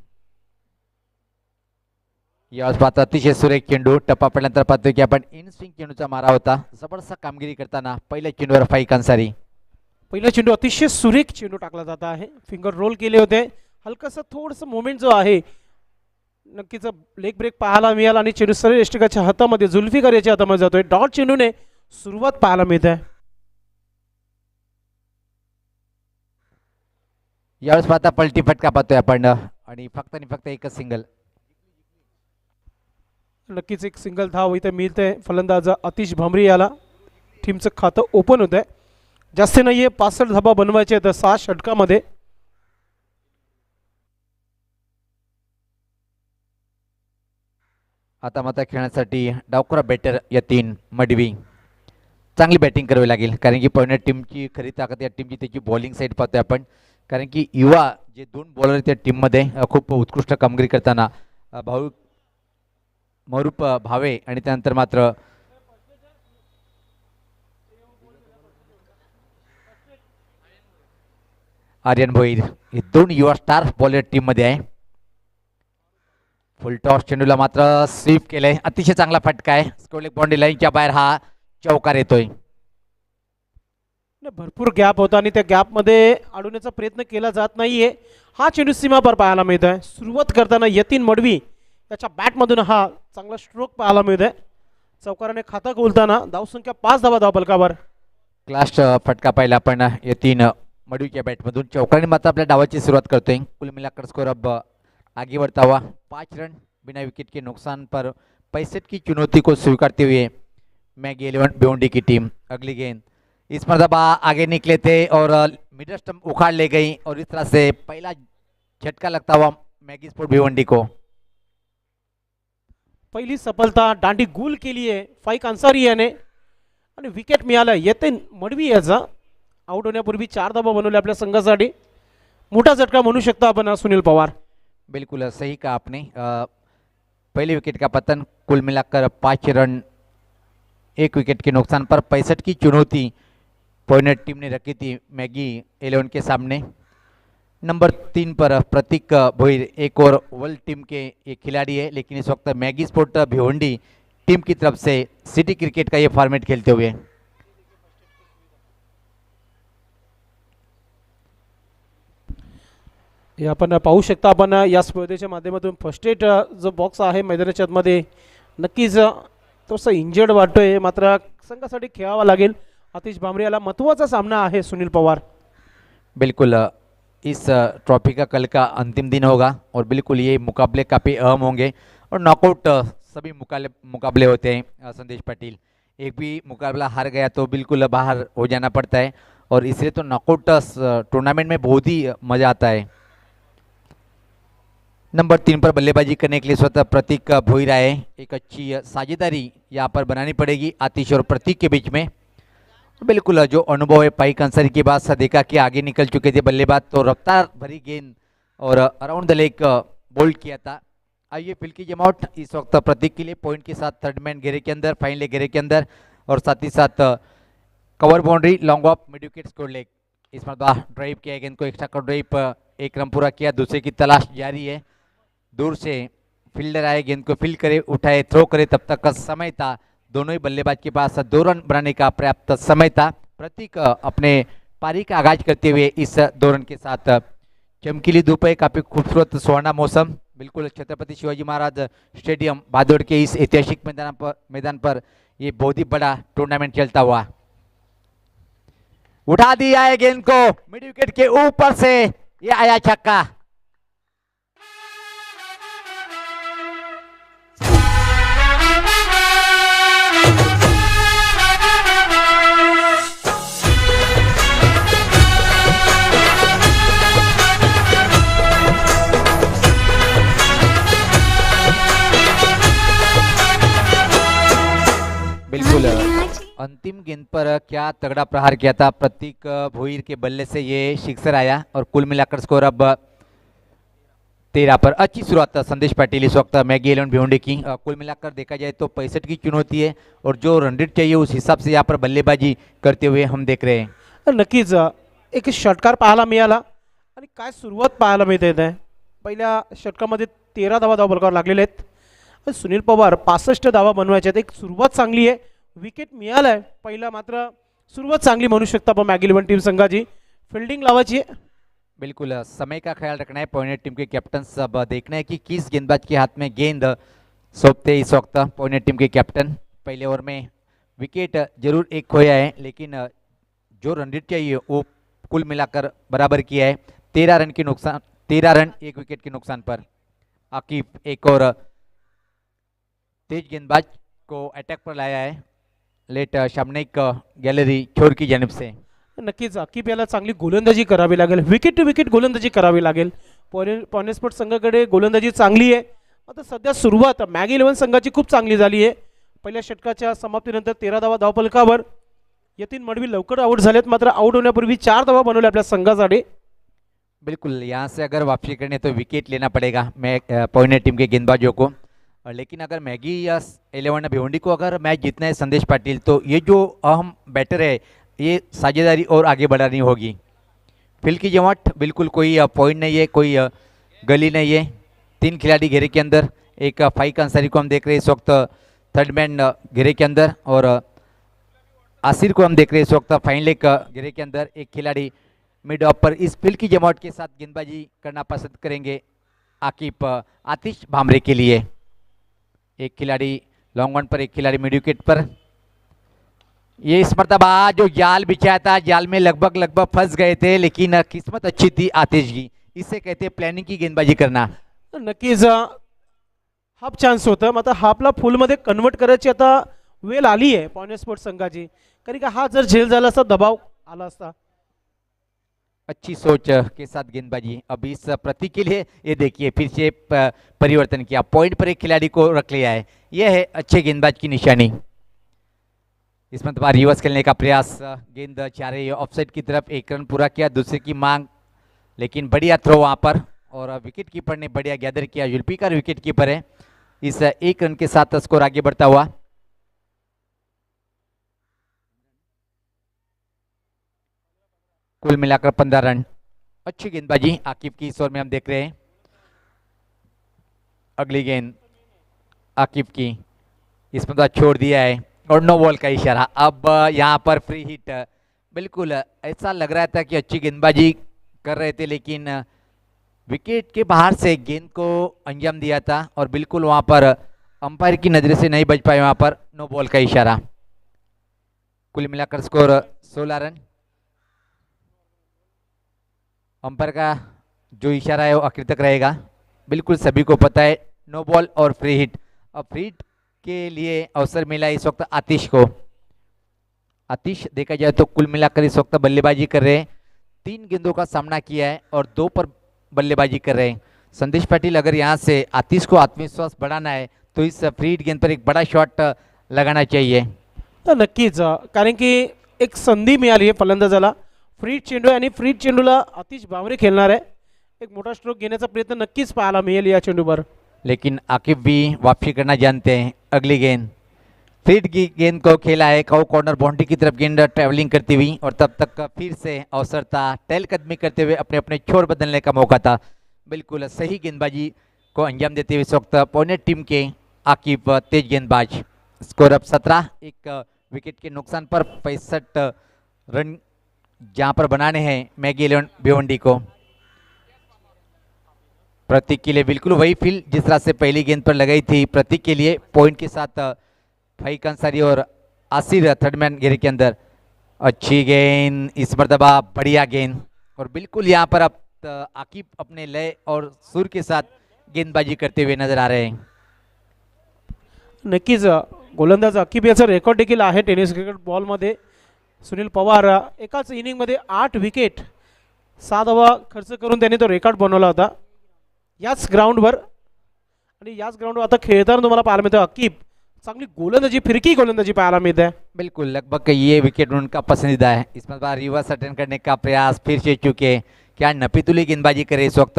यावेळेस पाहतो अतिशय सुरेख चेंडू टप्पा पडल्यानंतर पाहतोय की आपण इन स्विंग चेंडूचा मारा होता. जबरदस्त कामगिरी करताना पहिल्या चेंडूवर फाईक अन्सारी. पहिला चेंडू अतिशय सुरेख चेंडू टाकला जात आहे. फिंगर रोल केले होते. हलकंसं थोडंसं मोमेंट जो आहे नक्कीच लेग ब्रेक पाहायला मिळाला आणि चेंडू सरळ यष्टिकाच्या हातामध्ये जुल्फिकार याच्या हातामध्ये जातोय. डॉट चेंडूने सुरुवात पाहायला मिळते. यावेळेस पाहता पलटी फटका पाहतोय आपण आणि फक्त एकच सिंगल. नक्कीच एक सिंगल धाव इथे मिळते. फलंदाज आतिश भांबरे याला टीमचं खातं ओपन होत आहे. जास्त नाहीये 65 धाबा बनवायचे आहेत 6 षटकामध्ये. आता मात्र खेळण्यासाठी डावखुरा बॅटर यतीन मडवी. चांगली बॅटिंग करावी लागेल कारण की पॉइंट टीमची खरी ताकद या टीमची त्याची बॉलिंग साईड पाहतोय आपण. कारण की युवा जे 2 बॉलर त्या टीममध्ये खूप उत्कृष्ट कामगिरी करताना भाऊ मरूप भावे आणि त्यानंतर मात्र आर्यन भोईर हे 2 युवा स्टार बॉलर टीममध्ये आहे. फुल टॉस चेंडूला मात्र स्वीप केलंय. अतिशय चांगला फटका आहे. स्कोर लेग बाउंड्री लाईनच्या बाहेर हा चौकार येतोय. भरपूर गॅप होता आणि त्या गॅपमध्ये अडवण्याचा प्रयत्न केला जात नाहीये. हा चेंडू सीमापार पाहायला मिळत आहे. सुरुवात करताना यतीन मडवी त्याच्या बॅटमधून हा चांगला स्ट्रोक पाहायला मिळत आहे. चौकाराने खाता खोलताना धावसंख्या 5 धावा धावपलकावर. क्लास फटका पाहिला आपण यतीन मडवीच्या बॅटमधून. चौकाराने मात्र आपल्या डावाची सुरुवात करतोय. कुल मिलाकर स्कोर अब आगे बढ़ता हुआ 5 रन बिना विकेट के नुकसान पर 65 की चुनौती को स्वीकारते हुए मैगी 11 भिवंडी की टीम अगली गेंद इस मरतबा आगे निकले थे और मिडल स्टंप उखाड़ ले गई और इस तरह से पहला झटका लगता हुआ मैगी स्पोर्ट भिवंडी को. पहिली सफलता दांडी गुल केली आहे फाईक अन्सारी याने आणि विकेट मिळालं यतीन मडवी याचा. आउट होण्यापूर्वी 4 धावा बनवल्या आपल्या संघासाठी. मोठा झटका म्हणू शकता आपण सुनील पवार. बिल्कुल सही कहा आपने. पहले विकेट का पतन कुल मिलाकर 5 रन 1 विकेट के नुकसान पर 65 की चुनौती पॉइंट टीम ने रखी थी मैगी 11 के सामने. नंबर 3 पर प्रतीक भोईर एक और वर्ल्ड टीम के एक खिलाड़ी है लेकिन इस वक्त मैगी स्पोर्ट भिवंडी टीम की तरफ से सिटी क्रिकेट का ये फॉर्मेट खेलते हुए. हे आपण पाहू शकता. आपण या स्पर्धेच्या माध्यमातून फर्स्ट एड जो बॉक्स आहे मैदानाच्या आतमध्ये नक्कीच थोडंसं इंजर्ड वाटतोय. मात्र संघासाठी खेळावा लागेल. आतिश भांबरे याला महत्त्वाचा सामना आहे सुनील पवार. बिल्कुल इस ट्रॉफी का कल का अंतिम दिन होगा और बिल्कुल ये मुकाबले काफ़ी अहम होंगे और नॉकआउट सभी मुकाबले होते हैं. संदेश पाटिल एक भी मुकाबला हार गया तो बिल्कुल बाहर हो जाना पड़ता है और इसलिए तो नॉकआउट टूर्नामेंट में बहुत ही मज़ा आता है. नंबर 3 पर बल्लेबाजी करने के लिए स्वतः प्रतीक भोईर आए. एक अच्छी साझेदारी यहाँ पर बनानी पड़ेगी आतिश और प्रतीक के बीच में. बिल्कुल जो अनुभव है फाईक अन्सारी के बाद देखा कि आगे निकल चुके थे बल्लेबाज तो रफ्तार भरी गेंद और अराउंड द लेग बोल्ड किया था. आइए फील्ड की जमावट इस वक्त प्रतीक के लिए पॉइंट के साथ थर्ड मैन घेरे के अंदर फाइनल घेरे के अंदर और साथ ही साथ cover boundary long off mid wicket score leg. इस मरतबा ड्राइव किया गेंद को एक्स्ट्रा कर ड्राइव 1 रन पूरा किया. दूसरे की तलाश जारी है. दूर से फील्डर आए गेंद को फील्ड करे उठाए थ्रो करे तब तक का समय था. दोनों ही बल्लेबाज के पास 2 रन बनाने का पर्याप्त समय था. प्रतीक अपने पारी का आगाज करते हुए इस 2 रन के साथ. चमकीली धूप है. काफ़ी खूबसूरत सुहाना मौसम. बिल्कुल छत्रपति शिवाजी महाराज स्टेडियम भादोड़ के इस ऐतिहासिक मैदान पर ये बहुत ही बड़ा टूर्नामेंट चलता हुआ. उठा दिया है गेंद को मिड विकेट के ऊपर से. ये आया छक्का. बिल्कुल अंतिम गेंद पर क्या तगड़ा प्रहार किया था प्रतीक भोईर के बल्ले से, ये सिक्सर आया और कुल मिलाकर स्कोर अब 13 पर। अच्छी शुरुआत संदेश पाटिल इस वक्त मैगी 11 भिवंडी की। कुल मिलाकर देखा जाए तो 65 की चुनौती है और जो रन रेट चाहिए उस हिसाब से यहाँ पर बल्लेबाजी करते हुए हम देख रहे हैं। नक्कीच एक षटकार पाहायला मिळाला आणि काय सुरुवात पाहायला मिळते इथे. पहिल्या षटकामध्ये 13 धावा धावफलकावर लागलेले आहेत. आणि सुनील पवार 65 धावा बनवायचे आहेत. एक सुरुवात चांगली आहे, विकेट मिळालाय पहिला, मात्र सुरुवात चांगली म्हणू शकता आपण मॅगी 11 टीम संघाची. फिल्डिंग लावायची आहे. बिल्कुल समय का ख्याल रखना है पॉइंट टीम के कैप्टन, सब देखना है कि किस गेंदबाज के हाथ में गेंद सौंपते इस वक्त पॉइंट टीम के कैप्टन। पहले ओवर में विकेट जरूर एक खोया है लेकिन जो रन रेट चाहिए वो कुल मिलाकर बराबर किया है। 13 रन के नुकसान, 13 रन 1 विकेट के नुकसान पर आकिब एक और तेज गेंदबाज को अटैक पर लाया है। लेट सामने एक गैलरी छोर की जानिब से। नक्कीच आकिब याला चांगली गोलंदाजी करावी लागेल, विकेट टू विकेट गोलंदाजी करावी लागेल. पॉइंट स्पोर्ट संघाकडे गोलंदाजी चांगली आहे. आता सध्या सुरुवात मॅगी 11 संघाची खूप चांगली झाली आहे. पहिल्या षटकाच्या समाप्तीनंतर 13 धावा धावफलकावर. यतीन मडवी लवकर आउट झालेत, मात्र आउट होण्यापूर्वी 4 धावा बनवल्या आपल्या संघासाठी. बिल्कुल यहाँ से अगर वापसी करने तो विकेट लेना पड़ेगा पॉइंट टीम के गेंदबाजों को। लेकिन अगर मैगी या 11 भिवंडी को अगर मैच जीतना है संदेश पाटिल, तो ये जो अहम बैटर है ये साझेदारी और आगे बढ़ानी होगी। फील्ड की जमात बिल्कुल कोई पॉइंट नहीं है, कोई गली नहीं है। 3 खिलाड़ी घेरे के अंदर, एक फाइक अंसारी को हम देख रहे हैं इस वक्त थर्ड मैन घेरे के अंदर, और आसिर को हम देख रहे हैं इस वक्त फाइन लेग घेरे के अंदर। एक खिलाड़ी मिड ऑफ पर इस फील्ड की जमात के साथ गेंदबाजी करना पसंद करेंगे आकिब आतिश भामरे के लिए। एक खिलाड़ी लॉन्ग वन पर, एक खिलाड़ी मिड विकेट पर। ये इस मरतबा जो जाल बिछाया था, जाल में लगभग फंस गए थे, लेकिन किस्मत अच्छी थी आतिश की। इससे कहते हैं प्लॅनिंग की गेंदबाजी करना। नक्कीच हाफ चान्स होतं, मात्र हाफला फुलमध्ये कन्वर्ट करायची आता वेळ आली आहे पॉइंट स्पोर्ट संघाची. कारण का हा जर झेल झाला असता, दबाव आला असता. अच्छी सोच के साथ गेंदबाजी। अब इस प्रतीक के लिए ये देखिए फिर से परिवर्तन किया, पॉइंट पर एक खिलाड़ी को रख लिया है। यह है अच्छे गेंदबाज की निशानी। इस मरतबा रिवर्स खेलने का प्रयास, गेंद जा रही है ऑफसाइड की तरफ। एक रन पूरा किया, दूसरे की मांग, लेकिन बढ़िया थ्रो वहाँ पर, और विकेट कीपर ने बढ़िया गैदर किया। जुल्फिकार विकेट कीपर है। इस 1 रन के साथ स्कोर आगे बढ़ता हुआ। कुल मिलाकर 15 रन। अच्छी गेंदबाजी आकिब की इस ओवर में हम देख रहे हैं। अगली गेंद आकिब की, इसमें तो छोड़ दिया है और नो बॉल का इशारा। अब यहाँ पर फ्री हिट। बिल्कुल ऐसा लग रहा था कि अच्छी गेंदबाजी कर रहे थे, लेकिन विकेट के बाहर से गेंद को अंजाम दिया था और बिल्कुल वहाँ पर अंपायर की नज़र से नहीं बच पाए। वहाँ पर नो बॉल का इशारा। कुल मिलाकर स्कोर 16 रन। अंपायर का जो इशारा है वो आखिर तक रहेगा। बिल्कुल सभी को पता है नो बॉल और फ्री हिट। अब फ्री हिट के लिए अवसर मिला इस वक्त आतिश को। आतिश देखा जाए तो कुल मिलाकर इस वक्त बल्लेबाजी कर रहे हैं। 3 गेंदों का सामना किया है और 2 पर बल्लेबाजी कर रहे हैं संदेश पाटिल। अगर यहाँ से आतिश को आत्मविश्वास बढ़ाना है तो इस फ्री हिट गेंद पर एक बड़ा शॉट लगाना चाहिए। नक्कीच, कारण की एक संधी मिळाली आहे फलंदाजाला. फ्री चेंडू आणि फ्री चेंडूला आतिश भामरे खेळणार आहे. एक मोठा स्ट्रोक घेण्याचा प्रयत्न नक्कीच पाहायला मिळेल या चेंडूवर. लेकिन आकिब भी वापसी करना जानते हैं। अगली गेंद फील्ड की गेंद को खेला है काउ कॉर्नर बाउंड्री की तरफ गेंद ट्रैवलिंग करती हुई, और तब तक फिर से अवसर था टहल कदमी करते हुए अपने अपने छोर बदलने का मौका था। बिल्कुल सही गेंदबाजी को अंजाम देते हुए इस वक्त अपोनेंट टीम के आकिब तेज गेंदबाज। स्कोर अब 17, एक विकेट के नुकसान पर 65 रन जहां पर बनाने हैं मैगी 11 भिवंडी को। प्रतीक के लिए बिल्कुल वही फील्ड जिस तरह से पहली गेंद पर लगाई थी। प्रतीक के लिए पॉइंट के साथ फाइक अंसारी और आसिर थर्डमैन घेरे के अंदर। अच्छी गेंद इस मरतबा, बढ़िया गेंद, और बिल्कुल यहाँ पर अब आकिब अपने लय और सुर के साथ गेंदबाजी करते हुए नजर आ रहे हैं। नक्कीच गोलंदाज आकिब याचा रेकॉर्ड देखील आहे टेनिस क्रिकेट बॉलमध्ये. सुनील पवार एकाच इनिंगमध्ये 8 विकेट 6 धावा खर्च करून त्यांनी तो रेकॉर्ड बनवला होता याच ग्राउंडवर. आणि याच ग्राउंडवर आता खेळताना तुम्हाला पाहायला मिळतं आकिब चांगली गोलंदाजी, फिरकी गोलंदाजी पाहायला मिळते. बिल्कुल, लगभग ये विकेट उनका पसंदीदा है. इसमें बार रिवर्स अटेंड करने का प्रयास फिर से चुके. क्या नपीतुली गेंदबाजी करे इस वक्त,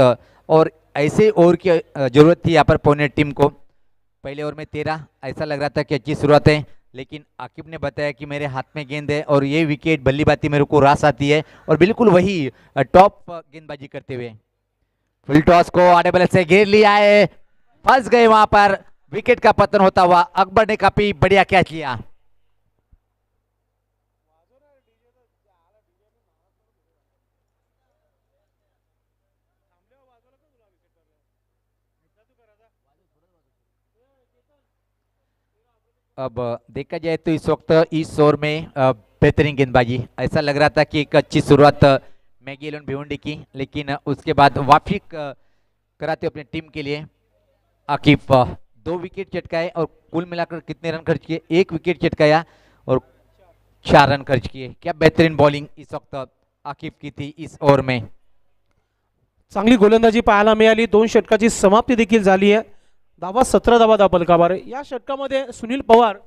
और ऐसे ओवर की जरूरत थी यहाँ पर पौने टीम को. पहले ओवर में 13, ऐसा लग रहा था कि अच्छी शुरुआत है, लेकिन आकिब ने बताया कि मेरे हाथ में गेंद है और ये विकेट बल्ली बाती मेरे को रास आती है, और बिल्कुल वही टॉप गेंदबाजी करते हुए फुल टॉस को आड़े बल्ले से घेर लिया है. फंस गए वहां पर. विकेट का पतन होता हुआ अकबर ने काफी बढ़िया कैच लिया. अब देखा जाए तो इस वक्त इस ओवर में बेहतरीन गेंदबाजी. ऐसा लग रहा था कि एक अच्छी शुरुआत मैगी इलेवन भिवंडी की, लेकिन उसके बाद वापसी कराते अपनी टीम के लिए आकिब 2 विकेट चटकाए और कुल मिलाकर कितने रन खर्च किए? 1 विकेट चटकाया और 4 रन खर्च किए. क्या बेहतरीन बॉलिंग इस वक्त आकिब की थी इस ओवर में. चांगली गोलंदाजी पाहायला मिळाली. 2 षटकाची समाप्ती देखील झाली आहे. धावा 17 धावा दाबलकावर. या षटकामध्ये सुनील पवार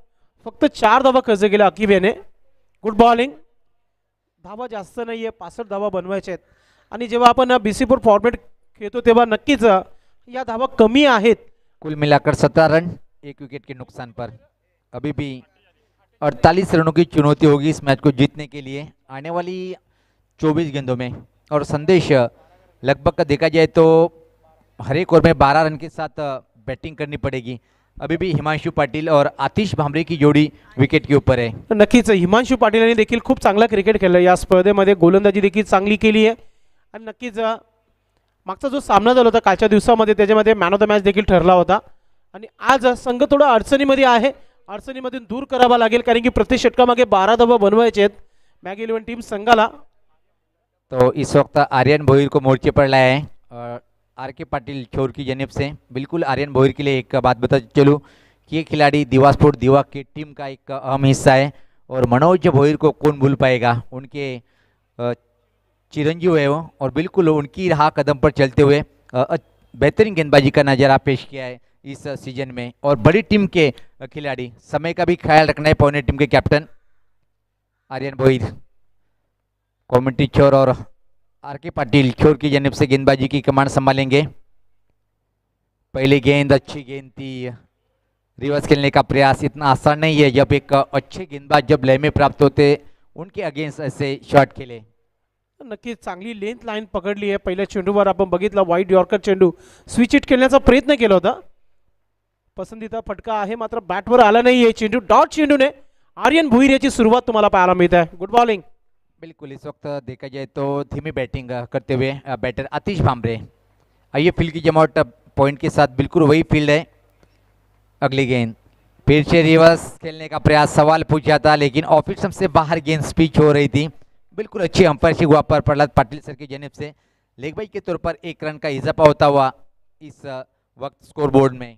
फक्त 4 धावा खर्च केल्या आकिब याने. Good bowling. धावा जास्त नाहीये, 65 धावा बनवायच्या आहेत, आणि जेव्हा आपण बीसीपूर फॉर्मेट खेळतो तेव्हा नक्कीच या धावा कमी आहेत. कुल मिलाकर 17 रन 1 विकेट के नुकसान पर. अभी भी 48 रनों की चुनौती होगी इस मैच को जीतने के लिए आने वाली 24 गेंदों में. और संदेश लगभग देखा जाए तो हर एक ओवर में 12 रन के साथ बैटिंग करनी पड़ेगी. अभी भी हिमांशु पाटिल और आतिश भामरे की जोड़ी विकेट के ऊपर है. नक्कीच हिमांशु पाटील यांनी देखील खूप चांगला क्रिकेट खेळला या स्पर्धेमध्ये. गोलंदाजी देखील चांगली केली आहे, आणि नक्कीच मागचा जो सामना झाला होता कालच्या दिवसामध्ये त्याच्यामध्ये मॅन ऑफ द मॅच देखील ठरला होता. आणि आज संघ थोडा अडचणीमध्ये आहे. अडचणीमधून दूर करावा लागेल, कारण की प्रति षटकामागे 12 धावा बनवायचे आहेत मॅगी इलेवन टीम संघाला. तो इस वक्त आर्यन भोईर को मोर्चे पर लाया है आर के पाटिल छोर की जनिब से. बिल्कुल आर्यन भोईर के लिए एक बात बता चलूँ कि ये खिलाड़ी दीवा स्पोर्ट दीवा की टीम का एक अहम हिस्सा है, और मनोज भोईर को कौन भूल पाएगा. उनके चिरंजीव है वो, और बिल्कुल उनकी राह कदम पर चलते हुए बेहतरीन गेंदबाजी का नज़ारा पेश किया है इस सीजन में. और बड़ी टीम के खिलाड़ी, समय का भी ख्याल रखना है. पौने टीम के कैप्टन आर्यन भोईर, कमेंट्री छोर और आर के पाटिल छोर की जनिब से गेंदबाजी की कमान संभालेंगे. पहली गेंद अच्छी गेंद थी. रिवर्स खेलने का प्रयास इतना आसान नहीं है जब एक अच्छे गेंदबाज जब लय में प्राप्त होते उनके अगेंस्ट ऐसे शॉट खेले. नक्कीच चांगली लेंथ लाईन पकडली आहे. पहिल्या चेंडूवर आपण बघितला वाईड यॉर्कर चेंडू स्विच हिट खेळण्याचा प्रयत्न केला होता. पसंतीचा फटका आहे, मात्र बॅटवर आला नाही आहे चेंडू. डॉट चेंडूने आर्यन भोईर याची सुरुवात तुम्हाला पाहायला मिळते आहे. Good bowling. बिल्कुल इस वक्त देखा जाए तो धीमी बैटिंग करते हुए बैटर आतिश भामरे. आइए फील्ड की जमावट पॉइंट के साथ बिल्कुल वही फील्ड है. अगली गेंद फिर से रिवर्स खेलने का प्रयास, सवाल पूछा था लेकिन ऑफ स्टंप से बाहर गेंद स्पीच हो रही थी. बिल्कुल अच्छी अंपायरशिप हुआ पर प्रहलाद पाटिल सर की जनिब से लेग बाई के तौर पर 1 रन का इजाफा होता हुआ इस वक्त स्कोर बोर्ड में.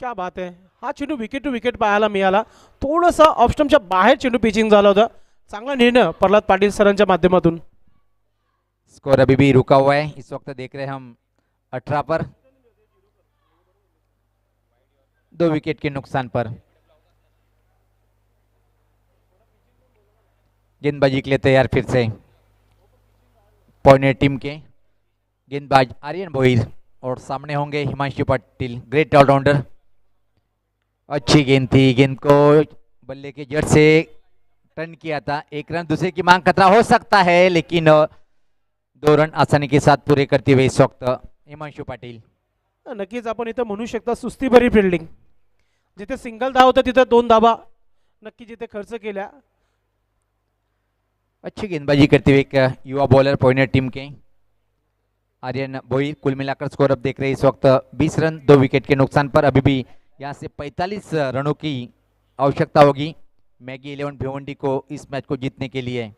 क्या बात आहे. हा चेंडू विकेट टू विकेट पाहायला मिळाला. थोडासा ऑफ स्टंपच्या बाहेर चेंडू पिचिंग झाला होता. चांगला निर्णय प्रहलाद पाटिल सरांच्या माध्यमातून. स्कोर अभी भी रुका हुआ है. इस वक्त देख रहे हैं हम 18 पर 2 विकेट के नुकसान पर. गेंदबाजी के लिए तैयार फिर से पौने टीम के गेंदबाज आर्यन भोईर, और सामने होंगे हिमांशु पाटिल, ग्रेट ऑलराउंडर. अच्छी गेंद थी. गेंद को बल्ले के जड़ से टर्न किया था. 1 रन दूसरे की मांग खतरा हो सकता है, लेकिन 2 रन आसानी के साथ पूरे करते हुए इस वक्त हिमांशु पाटिल. नक्कीच आपण इथं म्हणू शकता सुस्तीभरी फिल्डिंग. जिथे सिंगल धाव होतं तिथे 2 धावा नक्की जिथे खर्च केल्या. अच्छी गेंदबाजी करते हुए एक युवा बॉलर पौने टीम के आर्यन भोईर. कुल मिलाकर स्कोर अब देख रहे हैं इस वक्त 20 रन 2 विकेट के नुकसान पर. अभी भी यहाँ से 45 रनों की आवश्यकता होगी मैगी इलेवन भिवंडी को इस मैच को जीतने के लिए.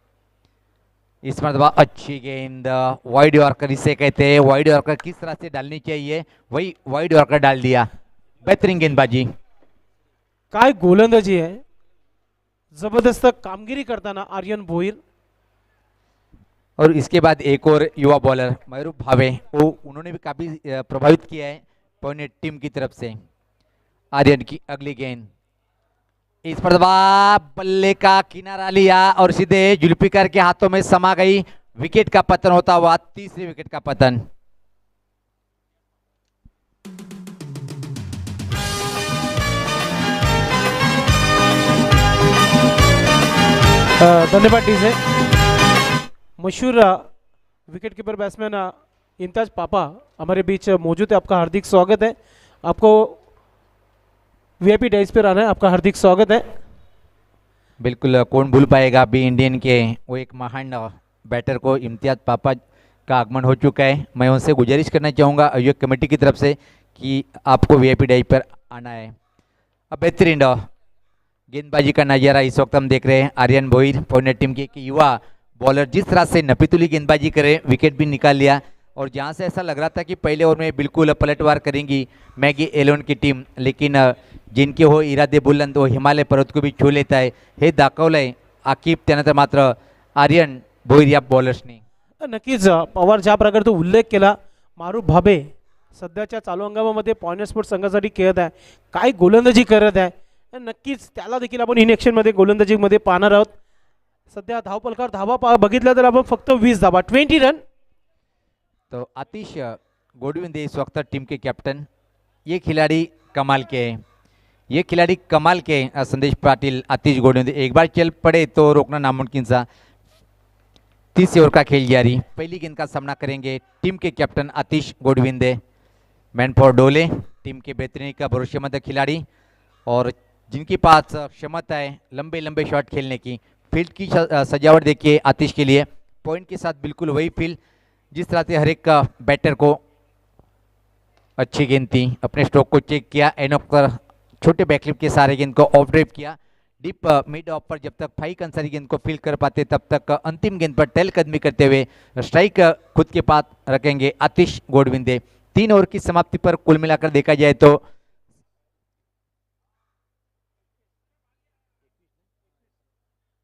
इस मरतबा अच्छी गेंद, वाइड यॉर्कर इसे कहते हैं. वाइड यॉर्कर किस तरह से डालनी चाहिए वही वाइड यॉर्कर डाल दिया. बेहतरीन गेंदबाजी. काय गोलंदाजी आहे. जबरदस्त कामगिरी करताना आर्यन भोईर. और इसके बाद एक और युवा बॉलर महरूफ भावे, वो उन्होंने भी काफ़ी प्रभावित किया है पौने टीम की तरफ से. आर्यन की अगली गेंद, इस पर दबा, बल्ले का किनारा लिया और सीधे जुल्फिकार के हाथों में समा गई। विकेट का पतन होता हुआ, तीसरी विकेट का पतन। धन्यवाद डीजे। मशहूर विकेट कीपर बैट्समैन इम्तियाज पापा हमारे बीच मौजूद है, आपका हार्दिक स्वागत है। आपको वीआईपी डाइस पर आना है, आपका हार्दिक स्वागत है। बिल्कुल, कौन भूल पाएगा अभी इंडियन के वो एक महान बैटर को, इम्तियाज पापा का आगमन हो चुका है। मैं उनसे गुजारिश करना चाहूँगा आयोजक कमेटी की तरफ से कि आपको वीआईपी डाइस पर आना है। अब बेहतरीन गेंदबाजी का नज़ारा इस वक्त हम देख रहे हैं। आर्यन भोईर पॉइंट टीम के युवा बॉलर जिस तरह से नपीतुली गेंदबाजी करे, विकेट भी निकाल लिया। और जहां से ऐसा लग रहा था कि पहले ओवर में बिल्कुल पलटवार करेंगी मैगी 11 की टीम, लेकिन जिनके हो इरादे बुलंद वो हिमालय पर्वत को भी छू लेता है, हे दाखवलंय आकिब त्यानंतर मात्र आर्यन भोईर या बॉलर्सनी। नक्कीच पवार ज्या प्रकारे तो उल्लेख केला, मारूफ भाबे सध्याच्या चालू हंगामामध्ये पॉइंट स्पोर्ट संघासाठी खेळत आहे, काय गोलंदाजी करत आहे, नक्कीच त्याला देखील आपण इन ॲक्शनमध्ये गोलंदाजीमध्ये पाहणार आहोत। सध्या धावपलकार धावा बघितलं तर आपण फक्त 20 धावा, 20 रन। तो आतिश गोडविंदे इस वक्त टीम के कैप्टन, ये खिलाड़ी कमाल के हैं, ये खिलाड़ी कमाल के हैं। संदेश पाटिल, आतिश गोडविंदे एक बार चल पड़े तो रोकना नामुमकिन सा। 30 ओवर का खेल जारी, पहली गेंद का सामना करेंगे टीम के कैप्टन आतिश गोडविंदे। मैन फॉर डोले, टीम के बेहतरीन का भरोसेमंद खिलाड़ी और जिनके पास क्षमता है लंबे लंबे शॉट खेलने की। फील्ड की सजावट देखिए आतिश के लिए, पॉइंट के साथ बिल्कुल वही फील्ड जिस तरह से हर एक बैटर को अच्छी गेंद थी। अपने स्ट्रोक को चेक किया, एंड ऑफ पर छोटे बैकलिप के सारे गेंद को ऑफ ड्राइव किया। डीप मिड ऑफ पर जब तक फाइक अंसारी गेंद को फील कर पाते तब तक अंतिम गेंद पर टहल कदमी करते हुए स्ट्राइक खुद के पास रखेंगे आतिश गोडविंदे। 3 ओवर की समाप्ति पर कुल मिलाकर देखा जाए तो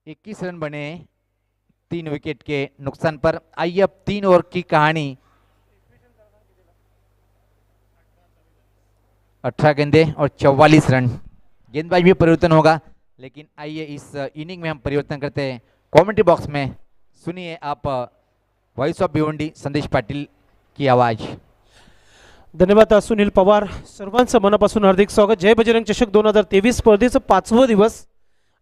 21 रन बने 3 विकेट के नुकसान पर। आइए अब 3 ओवर की कहानी। 18 गेंदे और 44 रन। गेंदबाजी में परिवर्तन होगा, लेकिन आइए इस इनिंग में हम परिवर्तन करते हैं। कमेंट्री बॉक्स में सुनिए आप वॉइस ऑफ भिवंडी संदेश पाटिल की आवाज। धन्यवाद सुनील पवार, सर्वांचं मनापासून हार्दिक स्वागत। जय बजरंग चषक 2023 स्पर्धेचं 5वं दिवस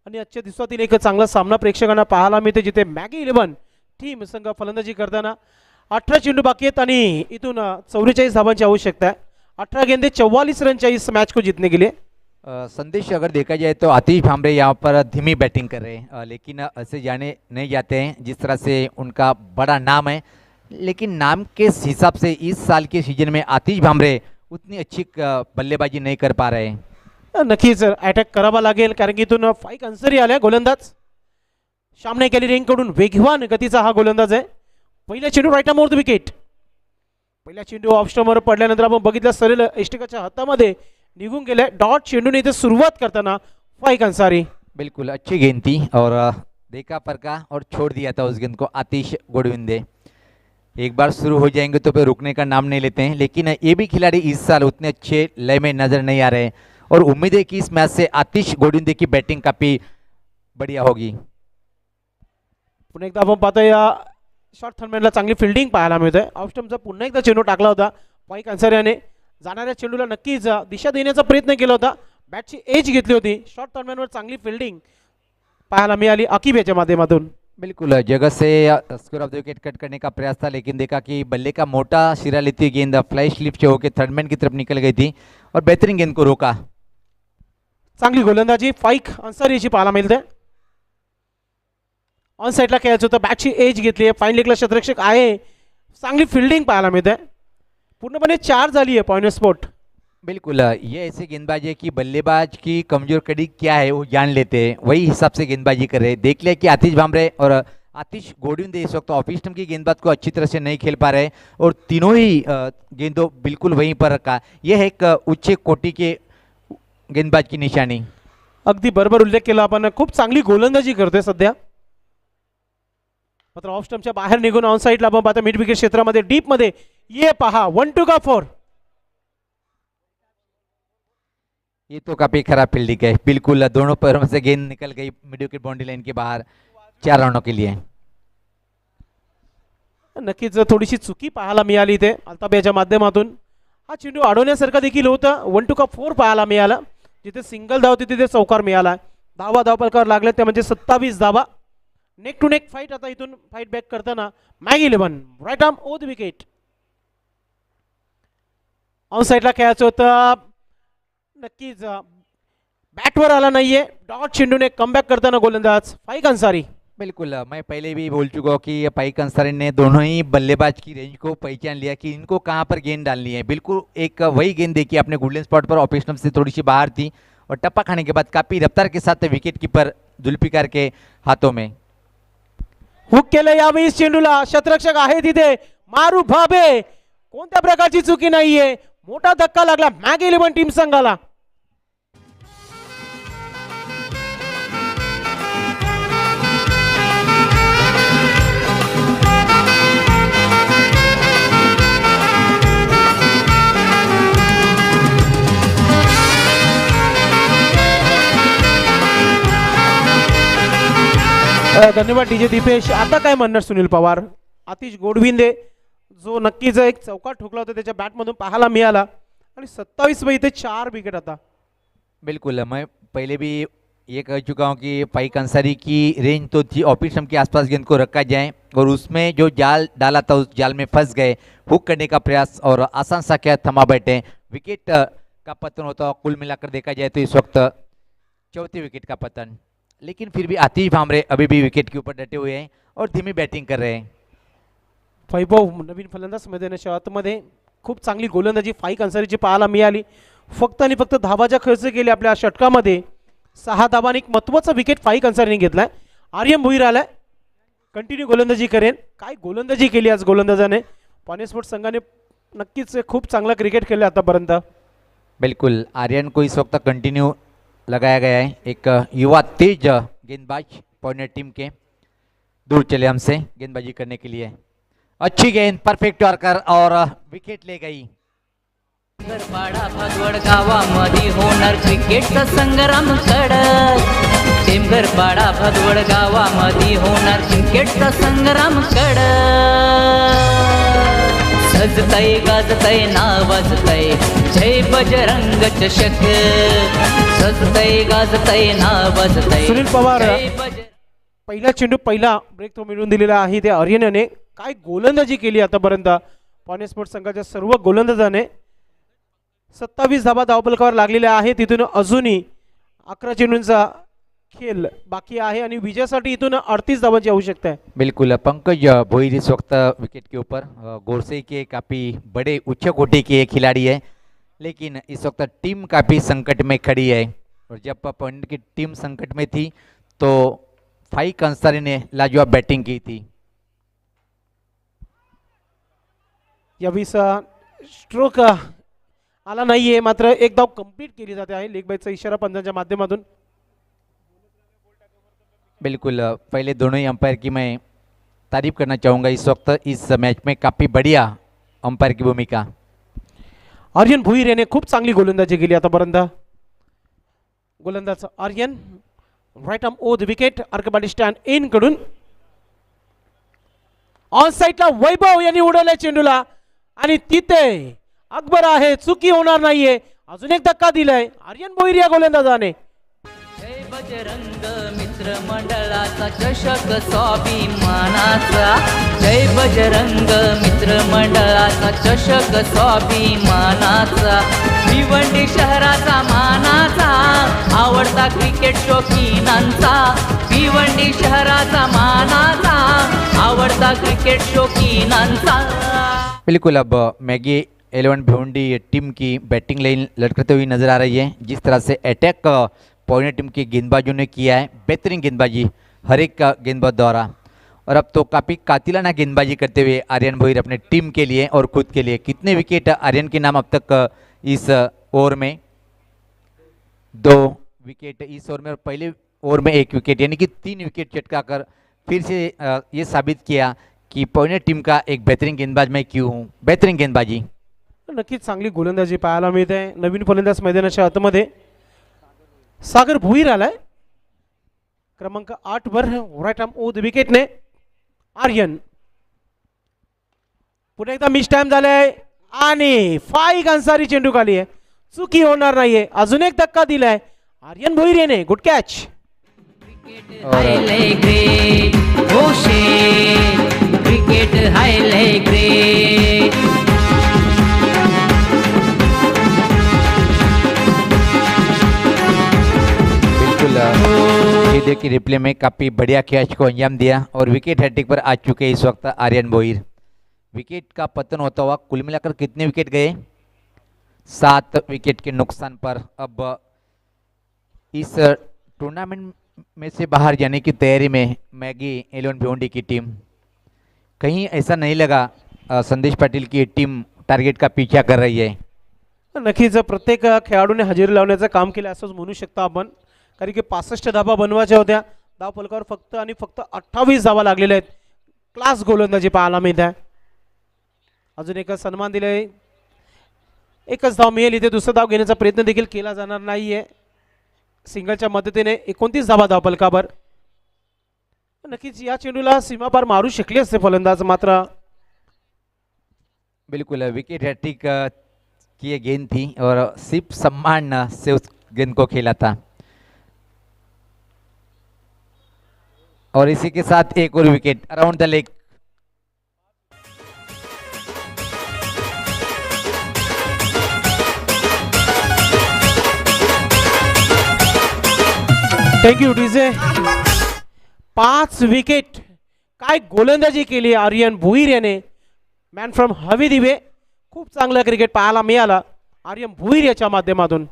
आणि आजच्या दिवसातील एक चांगला सामना प्रेक्षकांना पाहायला मिळते, जिथे मॅगी 11 टीम संघ फलंदाजी करताना 18 चेंडू बाकी आहेत आणि इथून 44 धावांची आवश्यकता है। 18 गेंदे 44 रन चाहिए इस मैच को जीतने के लिए। संदेश अगर देखा जाए तो आतिश भामरे यहाँ पर धीमी बैटिंग कर रहे हैं, लेकिन ऐसे जाने नहीं जाते हैं जिस तरह से उनका बड़ा नाम है, लेकिन नाम के हिसाब से इस साल के सीजन में आतिश भामरे उतनी अच्छी बल्लेबाजी नहीं कर पा रहे हैं। नक्कीच अटॅक करावा लागेल, कारण की इथून फाईक अन्सरी आल्या गोलंदाज। सामने केली रेंगकडून वेगवान गतीचा हा गोलंदाज आहे। पहिला चेंडू right arm over the wicket, पहिला चेंडू ऑफ स्टंपवर पडल्यानंतर आपण बघितलं सरळ इष्टिकाच्या हातामध्ये निघून गेले। डॉट चेंडूने इथे सुरुवात करताना फाईक अन्सारी। बिल्कुल अच्छी गेंद थी और देखा परखा और छोड़ दिया था उस गेंद को आतिश गोडविंदे। एक बार शुरू हो जाएंगे तो फिर रुकने का नाम नहीं लेते हैं, लेकिन ये भी खिलाड़ी इस साल उतने अच्छे लय में नजर नहीं आ रहे और उम्मीद है कि इस मैच से आतिश गोडविंदे की बैटिंग काफी बढ़िया होगी। पुन्हा एकदा आपण पाहतो या शॉर्ट थर्डमॅनला चांगली फिल्डिंग पाहायला मिळते। ऑफ स्टंपचा पुन्हा एकदा चेंडू टाकला होता फाईक अन्सारी याने, जाणाऱ्या चेंडूला नक्कीच दिशा देण्याचा प्रयत्न केला होता, बॅटची एज घेतली होती। शॉर्ट थर्डमॅनवर चांगली फिल्डिंग पाहायला मिळाली आकिब याच्या माध्यमातून। बिल्कुल जगह से square of the wicket cut करने का प्रयास था, लेकिन देखा कि बल्ले का मोटा सिरा लेती गेंद फ्लाई स्लिप से होकर थर्डमैन की तरफ निकल गई थी और बेहतरीन गेंद को रोका। चांगली गोलंदाजी फाईक अन्सारी याची पाहायला मिळते। ऑन साईडला खेळायचं होतं, बॅटची एज घेतली आहे, फाईन लेगला शतरक्षक आहे, चांगली फिल्डिंग पाहायला मिळते। पूर्णपणे 4 झाली है पॉइंट स्पॉट। बिल्कुल ये ऐसे गेंदबाज है कि बल्लेबाज की कमजोर कड़ी क्या है वो जान लेते हैं, वही हिसाब से गेंदबाजी कर रहे हैं। देख लिया कि आतिश भामरे और आतिश गोडविंदे इस वक्त ऑफ स्टंप की गेंदबाज को अच्छी तरह से नहीं खेल पा रहे और तीनों ही गेंदों बिल्कुल वहीं पर रखा। यह है एक उच्च कोटि के गेंदबाज की निशानी। अगदी बरोबर उल्लेख केला आपण, खूप चांगली गोलंदाजी करतोय सध्या। मात्र ऑफ स्टंपच्या बाहेर निघून ऑन साईडला आपण पाहता मिड विकेट क्षेत्रामध्ये डीप मध्ये ये पहा 1-2 का 4। ये तो काफ़ी खराब फील्डिंग है, बिल्कुल दोनों पैरों में से गेंद निकल गई मिड विकेट बाउंड्री लाइन के बाहर 4 रनों के लिए। नक्कीच थोडीशी चुकी पाहायला मिळाली इथे अल्ताफ याच्या माध्यमातून. हा चेंडू अडवण्यासारखा देखील होता. 1 टू 4 पाहायला मिळाला. जिथे सिंगल धाव होती तिथे चौकार मिळाला. धावपलकावर लागले ते म्हणजे 27 धावा. नेक टू नेक फाईट आता इथून फाईट बॅक करताना मॅग 11 right arm over the wicket. On साईडला खेळायचं होतं. नक्कीच बॅटवर आला नाहीये. डॉट चेंडूने कमबॅक करताना गोलंदाज फाईक अंसारी. बिल्कुल मैं पहले भी बोल चुका हूँ कि पाइक अंसारी ने दोनों ही बल्लेबाज की रेंज को पहचान लिया कि इनको कहाँ पर गेंद डालनी है। बिल्कुल एक वही गेंद देखी अपने गोल्डन स्पॉट पर, ऑफ स्टंप से थोड़ी सी बाहर थी और टप्पा खाने के बाद काफ़ी रफ्तार के साथ विकेट कीपर जुल्फिकार के हाथों में। हुक केलं यावेळी चेंडूला. शतरक्षक आहे तिथे मारू भाबे. कोणत्या प्रकारची चुकी नाहीये. मोठा धक्का लागला मॅग 11 टीम संघाला. धन्यवाद डीजे दीपेश. आता काय म्हणणार सुनील पवार. आतिश गोडविंदे जो नक्कीच एक चौका ठोकला होता त्याच्या बॅटमधून पाहायला मिळाला आणि 27 पे इथे 4 विकेट आता. बिल्कुल मैं पहले भी ये कह चुका हूँ कि पाइक अंसारी की रेंज तो थी ऑफ स्टंप के आसपास गेंद को रखा जाए और उसमें जो जाल डाला था उस जाल में फंस गए. हुक करने का प्रयास और आसान सा क्या थमा बैठे. विकेट का पतन होता. कुल मिलाकर देखा जाए तो इस वक्त चौथी विकेट का पतन. लेकिन फिर भी आतिश भामरे अभी भी विकेट के ऊपर डटे हुए हैं और धीमी बैटिंग कर रहे हैं. वैभव नवीन फलंदाज मैदानाच्या आतमध्ये खूप चांगली गोलंदाजी फाईक अन्सारीची पाहायला मिळाली. फक्त आणि फक्त धावाच्या खर्च केले आपल्या षटकामध्ये. 6 धावांनी एक महत्त्वाचा विकेट फाईक अन्सारीने घेतलाय. आर्यन भुईर आलाय. कंटिन्यू गोलंदाजी करेन. काय गोलंदाजी केली आज गोलंदाजाने. पुणे स्पोर्ट्स संघाने नक्कीच खूप चांगला क्रिकेट खेळले आतापर्यंत. बिल्कुल आर्यन को इस वक्त कंटिन्यू लगाया गया है. एक युवा तेज गेंदबाज पुणे टीम के दूर चले हमसे गेंदबाजी करने के लिए. अच्छी गेंद परफेक्ट यॉर्कर और विकेट ले गई. गरपाडा भगवड गावामध्ये होणार क्रिकेटचा संग्राम कडक. टेमगरपाडा भगवड गावामध्ये होणार क्रिकेटचा संग्राम कडक. सजतय गाजतय नाव वाजतय जय बजरंग चषक. सजतय गाजतय नाव वाजतय सुनील पवार जय बजरंग. पहिला चेंडू पहिला ब्रेक तो मिळवून दिलेला आहे त्या आर्यनने. काय गोलंदाजी केली आतापर्यंत पुणे स्पोर्ट्स संघाच्या सर्व गोलंदाजाने. 27 धावा धावपलकावर लागलेल्या आहे. तिथून अजूनही 11 चेंडूंचा खेळ बाकी आहे आणि विजयासाठी इथून 38 धावांची आवश्यकता आहे. बिल्कुल पंकज भोईर इस वक्त विकेट के ऊपर. गोरसे के काफ़ी बड़े उच्च कोटि के खिलाड़ी है लेकिन इस वक्त टीम काफ़ी संकट में खड़ी है और जब पॉइंट की टीम संकट में थी तो फाइक अंसारी ने लाजवाब बैटिंग की थी. यावेळी स्ट्रोक आला नाहीये मात्र एक धाव कंप्लीट केली जाते आहे. लेग बायचा इशारा पंचांच्या माध्यमातून. बिल्कुल पहले दोनों ही अंपायर की मैं तारीफ करना चाहूँगा. इस वक्त इस मैच में काफ़ी बढ़िया अंपायर की भूमिका. आर्यन भुईर याने खूप चांगली गोलंदाजी केली आतापर्यंत. गोलंदाज Aryan right arm over the wicket. अर्कबाडी स्टँड इन कडून ऑन साईडला वैभव यांनी उडवलंय चेंडूला आणि तिथे अकबर आहे. चुकी होणार नाहीये. अजून एक धक्का दिलाय आर्यन भुईर या गोलंदाजाने. जय बजरंग मित्र मंडळाचा चषक स्वाभिमानाचा. जय बजरंग मित्र मंडळाचा चषक स्वाभिमानाचा. भिवंडी शहराचा मानाचा आवडता क्रिकेट शौकीनांचा. भिवंडी शहराचा मानाचा आवडता क्रिकेट शौकीनांचा. बिल्कुल अब मैगी 11 भिवंडी टीम की बैटिंग लाइन लटकते हुई नजर आ रही है. जिस तरह से अटैक पुणे टीम के गेंदबाजों ने किया है, बेहतरीन गेंदबाजी हर एक गेंदबाज द्वारा. और अब तो काफ़ी कातिलाना गेंदबाजी करते हुए आर्यन भोईर अपने टीम के लिए और खुद के लिए. कितने विकेट आर्यन के नाम अब तक इस ओवर में? 2 विकेट इस ओवर में और पहले ओवर में 1 विकेट, यानी कि 3 विकेट चटकाकर फिर से ये साबित किया कि पुणे टीम का एक बेहतरीन गेंदबाज मैं क्यों हूँ. बेहतरीन गेंदबाजी. नक्कीच चांगली गोलंदाजी पाहायला मिळते. नवीन फलंदाज मैदानाच्या आतमध्ये सागर भुईर आलाय क्रमांक 8 वर राईट आर्म ओद विकेटने आर्यन. पुन्हा एकदा मिस टाइम झालाय आणि फाईक अन्सारी चेंडू खाली आहे. चुकी होणार नाहीये. अजून एक धक्का दिलाय आर्यन भोईर याने. Good catch. हायले ग्रेट ओ शेट क्रिकेट हायले ग्रेट. बिल्कुल ये देखिए रिप्ले में काफ़ी बढ़िया कैच को अंजाम दिया और विकेट हैट्रिक पर आ चुके हैं इस वक्त आर्यन भोईर. विकेट का पतन होता हुआ कुल मिलाकर कितने विकेट गए? 7 विकेट के नुकसान पर अब इस टूर्नामेंट में से बाहर जाने की तैयारी में मैगी 11 भिवंडी की टीम. कहीं ऐसा नहीं लगा संदेश पाटिल की टीम टारगेट का पीछा कर रही है? नक्कीच प्रत्येक खेळाडूने हजेरी लावण्याचं काम केलं असंच म्हणू शकतो आपण. कारण की 65 धाबा बनवायच्या होत्या. धाव फलकावर फक्त आणि फक्त 28 धावा लागलेल्या आहेत. क्लास गोलंदाजी पाहायला मिळत आहे. अजून एक सन्मान दिलाय. एकच धाव मिळेल इथे. दुसरा धाव घेण्याचा प्रयत्न देखील केला जाणार नाहीये. सिंगलच्या मदतीने 29 धावा धाव फलकावर. नक्कीच या चेंडूला सीमापार मारू शकले असते फलंदाज मात्र. बिल्कुल विकेट हैट्रिक की ये गेंद थी और सिर्फ सम्मान से उस गेंद को खेला था. और इसी के साथ एक और wicket around the leg. Thank you DJ. 5 wicket. काय गोलंदाजी केली आर्यन भुईर याने. मॅन फ्रॉम हवी दिवे. खूप चांगलं क्रिकेट पाहायला मिळाला आर्यन भुईर याच्या माध्यमातून.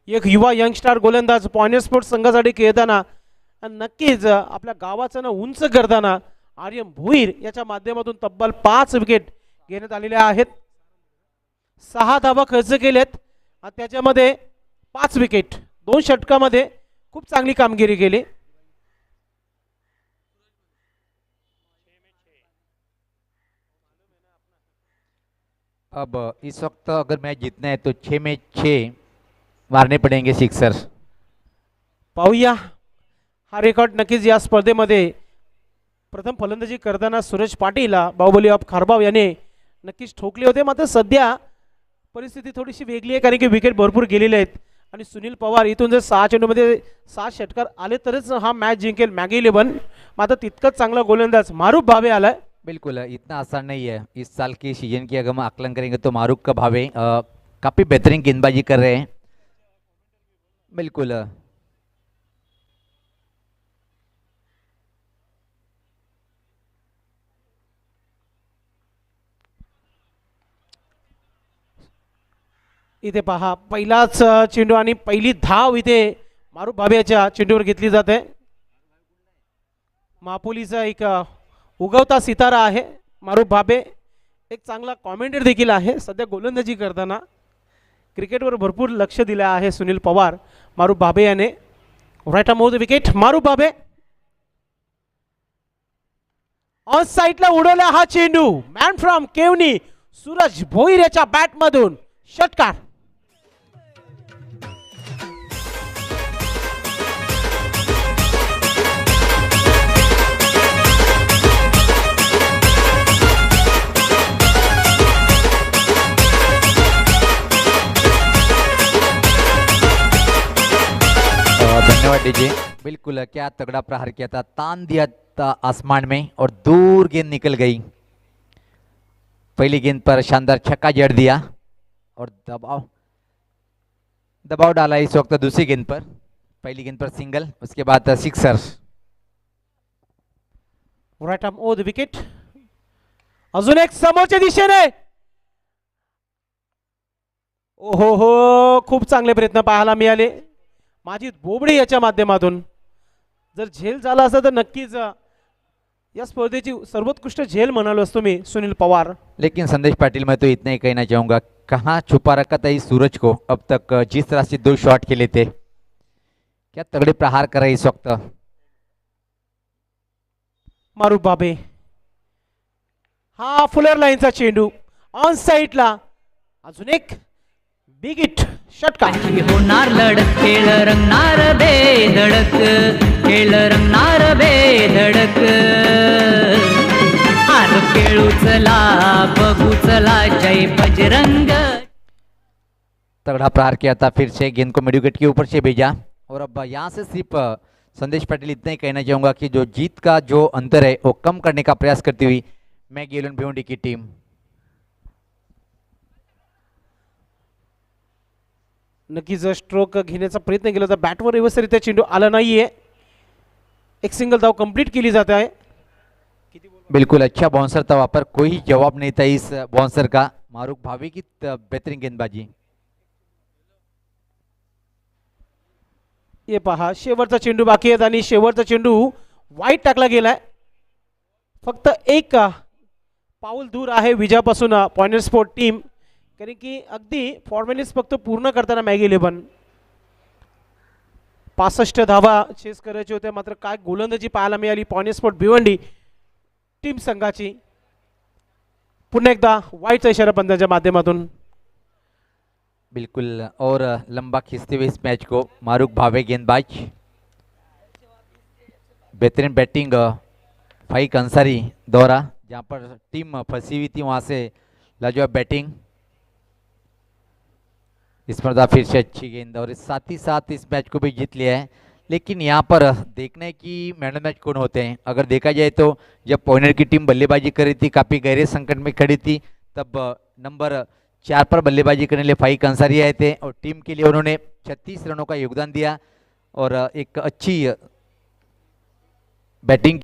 एक युवा यंगस्टार गोलंदाज पॉइंटर स्पोर्ट्स संघासाठी खेळताना आणि नक्कीच आपल्या गावाचं ना उंच करताना आर्यन भुईर याच्या माध्यमातून तब्बल 5 विकेट घेण्यात आलेल्या आहेत. 6 धावा खर्च केलेत आणि त्याच्यामध्ये 5 विकेट. 2 षटकामध्ये खूप चांगली कामगिरी केली. अब इस वक्त अगर मैच जीतना है तो 6 में 6 मारने पड़ेंगे सिक्सर. पाहूया हा रेकॉर्ड. नक्कीच या स्पर्धेमध्ये प्रथम फलंदाजी करताना सूरज पाटील बाहुबली ऑफ खारबाव याने नक्कीच ठोकले होते. मात्र सध्या परिस्थिती थोडीशी वेगळी आहे कारण की विकेट भरपूर गेलेले आहेत आणि सुनील पवार इथून जर 6 चेंडूमध्ये 7 षटकार आले तरच हा मॅच जिंकेल मॅगी 11. मात्र तितकंच चांगला गोलंदाज मारूफ भावे आलाय. बिल्कुल इतना आसान नहीं है. इस साल के सीजन की अगर हम आकलन करेंगे तो मारूफ का भावे काफ़ी बेहतरीन गेंदबाजी कर रहे हैं. बिल्कुल इथे पहा पहिलाच चेंडू आणि पहिली धाव इथे मारूफ भावेच्या चेंडूवर घेतली जाते. मापुलीचा एक उगवता सितारा आहे मारूफ भावे. एक चांगला कॉमेंटेटर देखील आहे. सध्या गोलंदाजी करताना क्रिकेटवर भरपूर लक्ष दिले आहे सुनील पवार. मारूफ भावे याने right arm wicket. Maroof Bhave on साइडला उडवला हा चेंडू. मॅन फ्रॉम केवनी सूरज भोईर याच्या बॅटमधून षटकार. धन्यवाद डीजे. बिल्कुल क्या तगड़ा प्रहार किया था. तान दिया था आसमान में और दूर गेंद निकल गई. पहली गेंद पर शानदार छक्का जड़ दिया और दबाव डाला इस वक्त दूसरी गेंद पर. पहली गेंद पर सिंगल उसके बाद sixer. Right arm over the wicket. अजून एक समोरच्या दिशेने. ओहो हो खूप चांगले प्रयत्न पाहायला मिळाले माजिद बोबडे याच्या माध्यमातून. जर झेल झाला असता तर नक्कीच या स्पर्धेची सर्वोत्कृष्ट झेल म्हणालो असतो मी सुनील पवार. लेकिन संदेश पाटिल मैं तो इतना ही कहना चाहूँगा कहाँ छुपा रखा था इस सूरज को. अब तक जिस तरह से 2 शॉट खेले थे क्या तगड़े प्रहार कर रहे इस वक्त. मारूफ भावे. हा फुलर लाईनचा चेंडू ऑन साइडला. अजून एक बिग हिट षटकार. पंचमी होणार लढत, खेळ रंगणार बेधडक, खेळ रंगणार बेधडक. आर खेळू चला, बघू चला, जय बजरंग. तगड़ा प्रहार किया था, फिर से गेंद को मिड विकेट के ऊपर से भेजा. और अब यहाँ से सिर्फ संदेश पाटिल इतना ही कहना चाहूँगा कि जो जीत का जो अंतर है वो कम करने का प्रयास करती हुई मैगी 11 भिवंडी की टीम. नक्कीच स्ट्रोक घेण्याचा प्रयत्न केला होता, बॅटवर व्यवस्थितरित्या चेंडू आला नाहीये. एक सिंगल धाव कंप्लीट केली जात आहे. बिल्कुल अच्छा बाउंसर था, वहाँ पर कोई जवाब नहीं था इस बाउंसर का. मारूक भावे की बेहतरीन गेंदबाजी. हे पहा, शेवटचा चेंडू बाकी आहेत आणि शेवटचा चेंडू वाईट टाकला गेलाय. फक्त एक पाऊल दूर आहे विजयापासून पॉइंटर स्पोर्ट टीम, कारण की अगदी फॉर्मॅलिटीज फक्त पूर्ण करताना मॅगी 11 65 धावा चेस करायचे होते, मात्र काय गोलंदाजी पाहायला मिळाली पॉइंटर स्पोर्ट भिवंडी टीम संघाची. पुन्हा एकदा वाईटचा इशारा पंचांच्या माध्यमातून. बिल्कुल, और लंबा खींचते हुए इस मैच को मारूक भावे गेंदबाज. बेहतरीन बैटिंग फाइक अंसारी दौरा, जहाँ पर टीम फंसी हुई थी वहाँ से लाजवाब बैटिंग. इस मरदा फिर से अच्छी गेंद और साथ ही साथ इस मैच को भी जीत लिया है. लेकिन यहाँ पर देखना है कि मैन ऑफ मैच कौन होते हैं. अगर देखा जाए तो जब पॉइंटर की टीम बल्लेबाजी कर रही थी, काफ़ी गहरे संकट में खड़ी थी, तब नंबर 4 पर बल्लेबाजी करने लिए फाइक अंसारी आए थे और टीम के लिए उन्होंने 36 रनों का योगदान दिया और एक अच्छी बैटिंग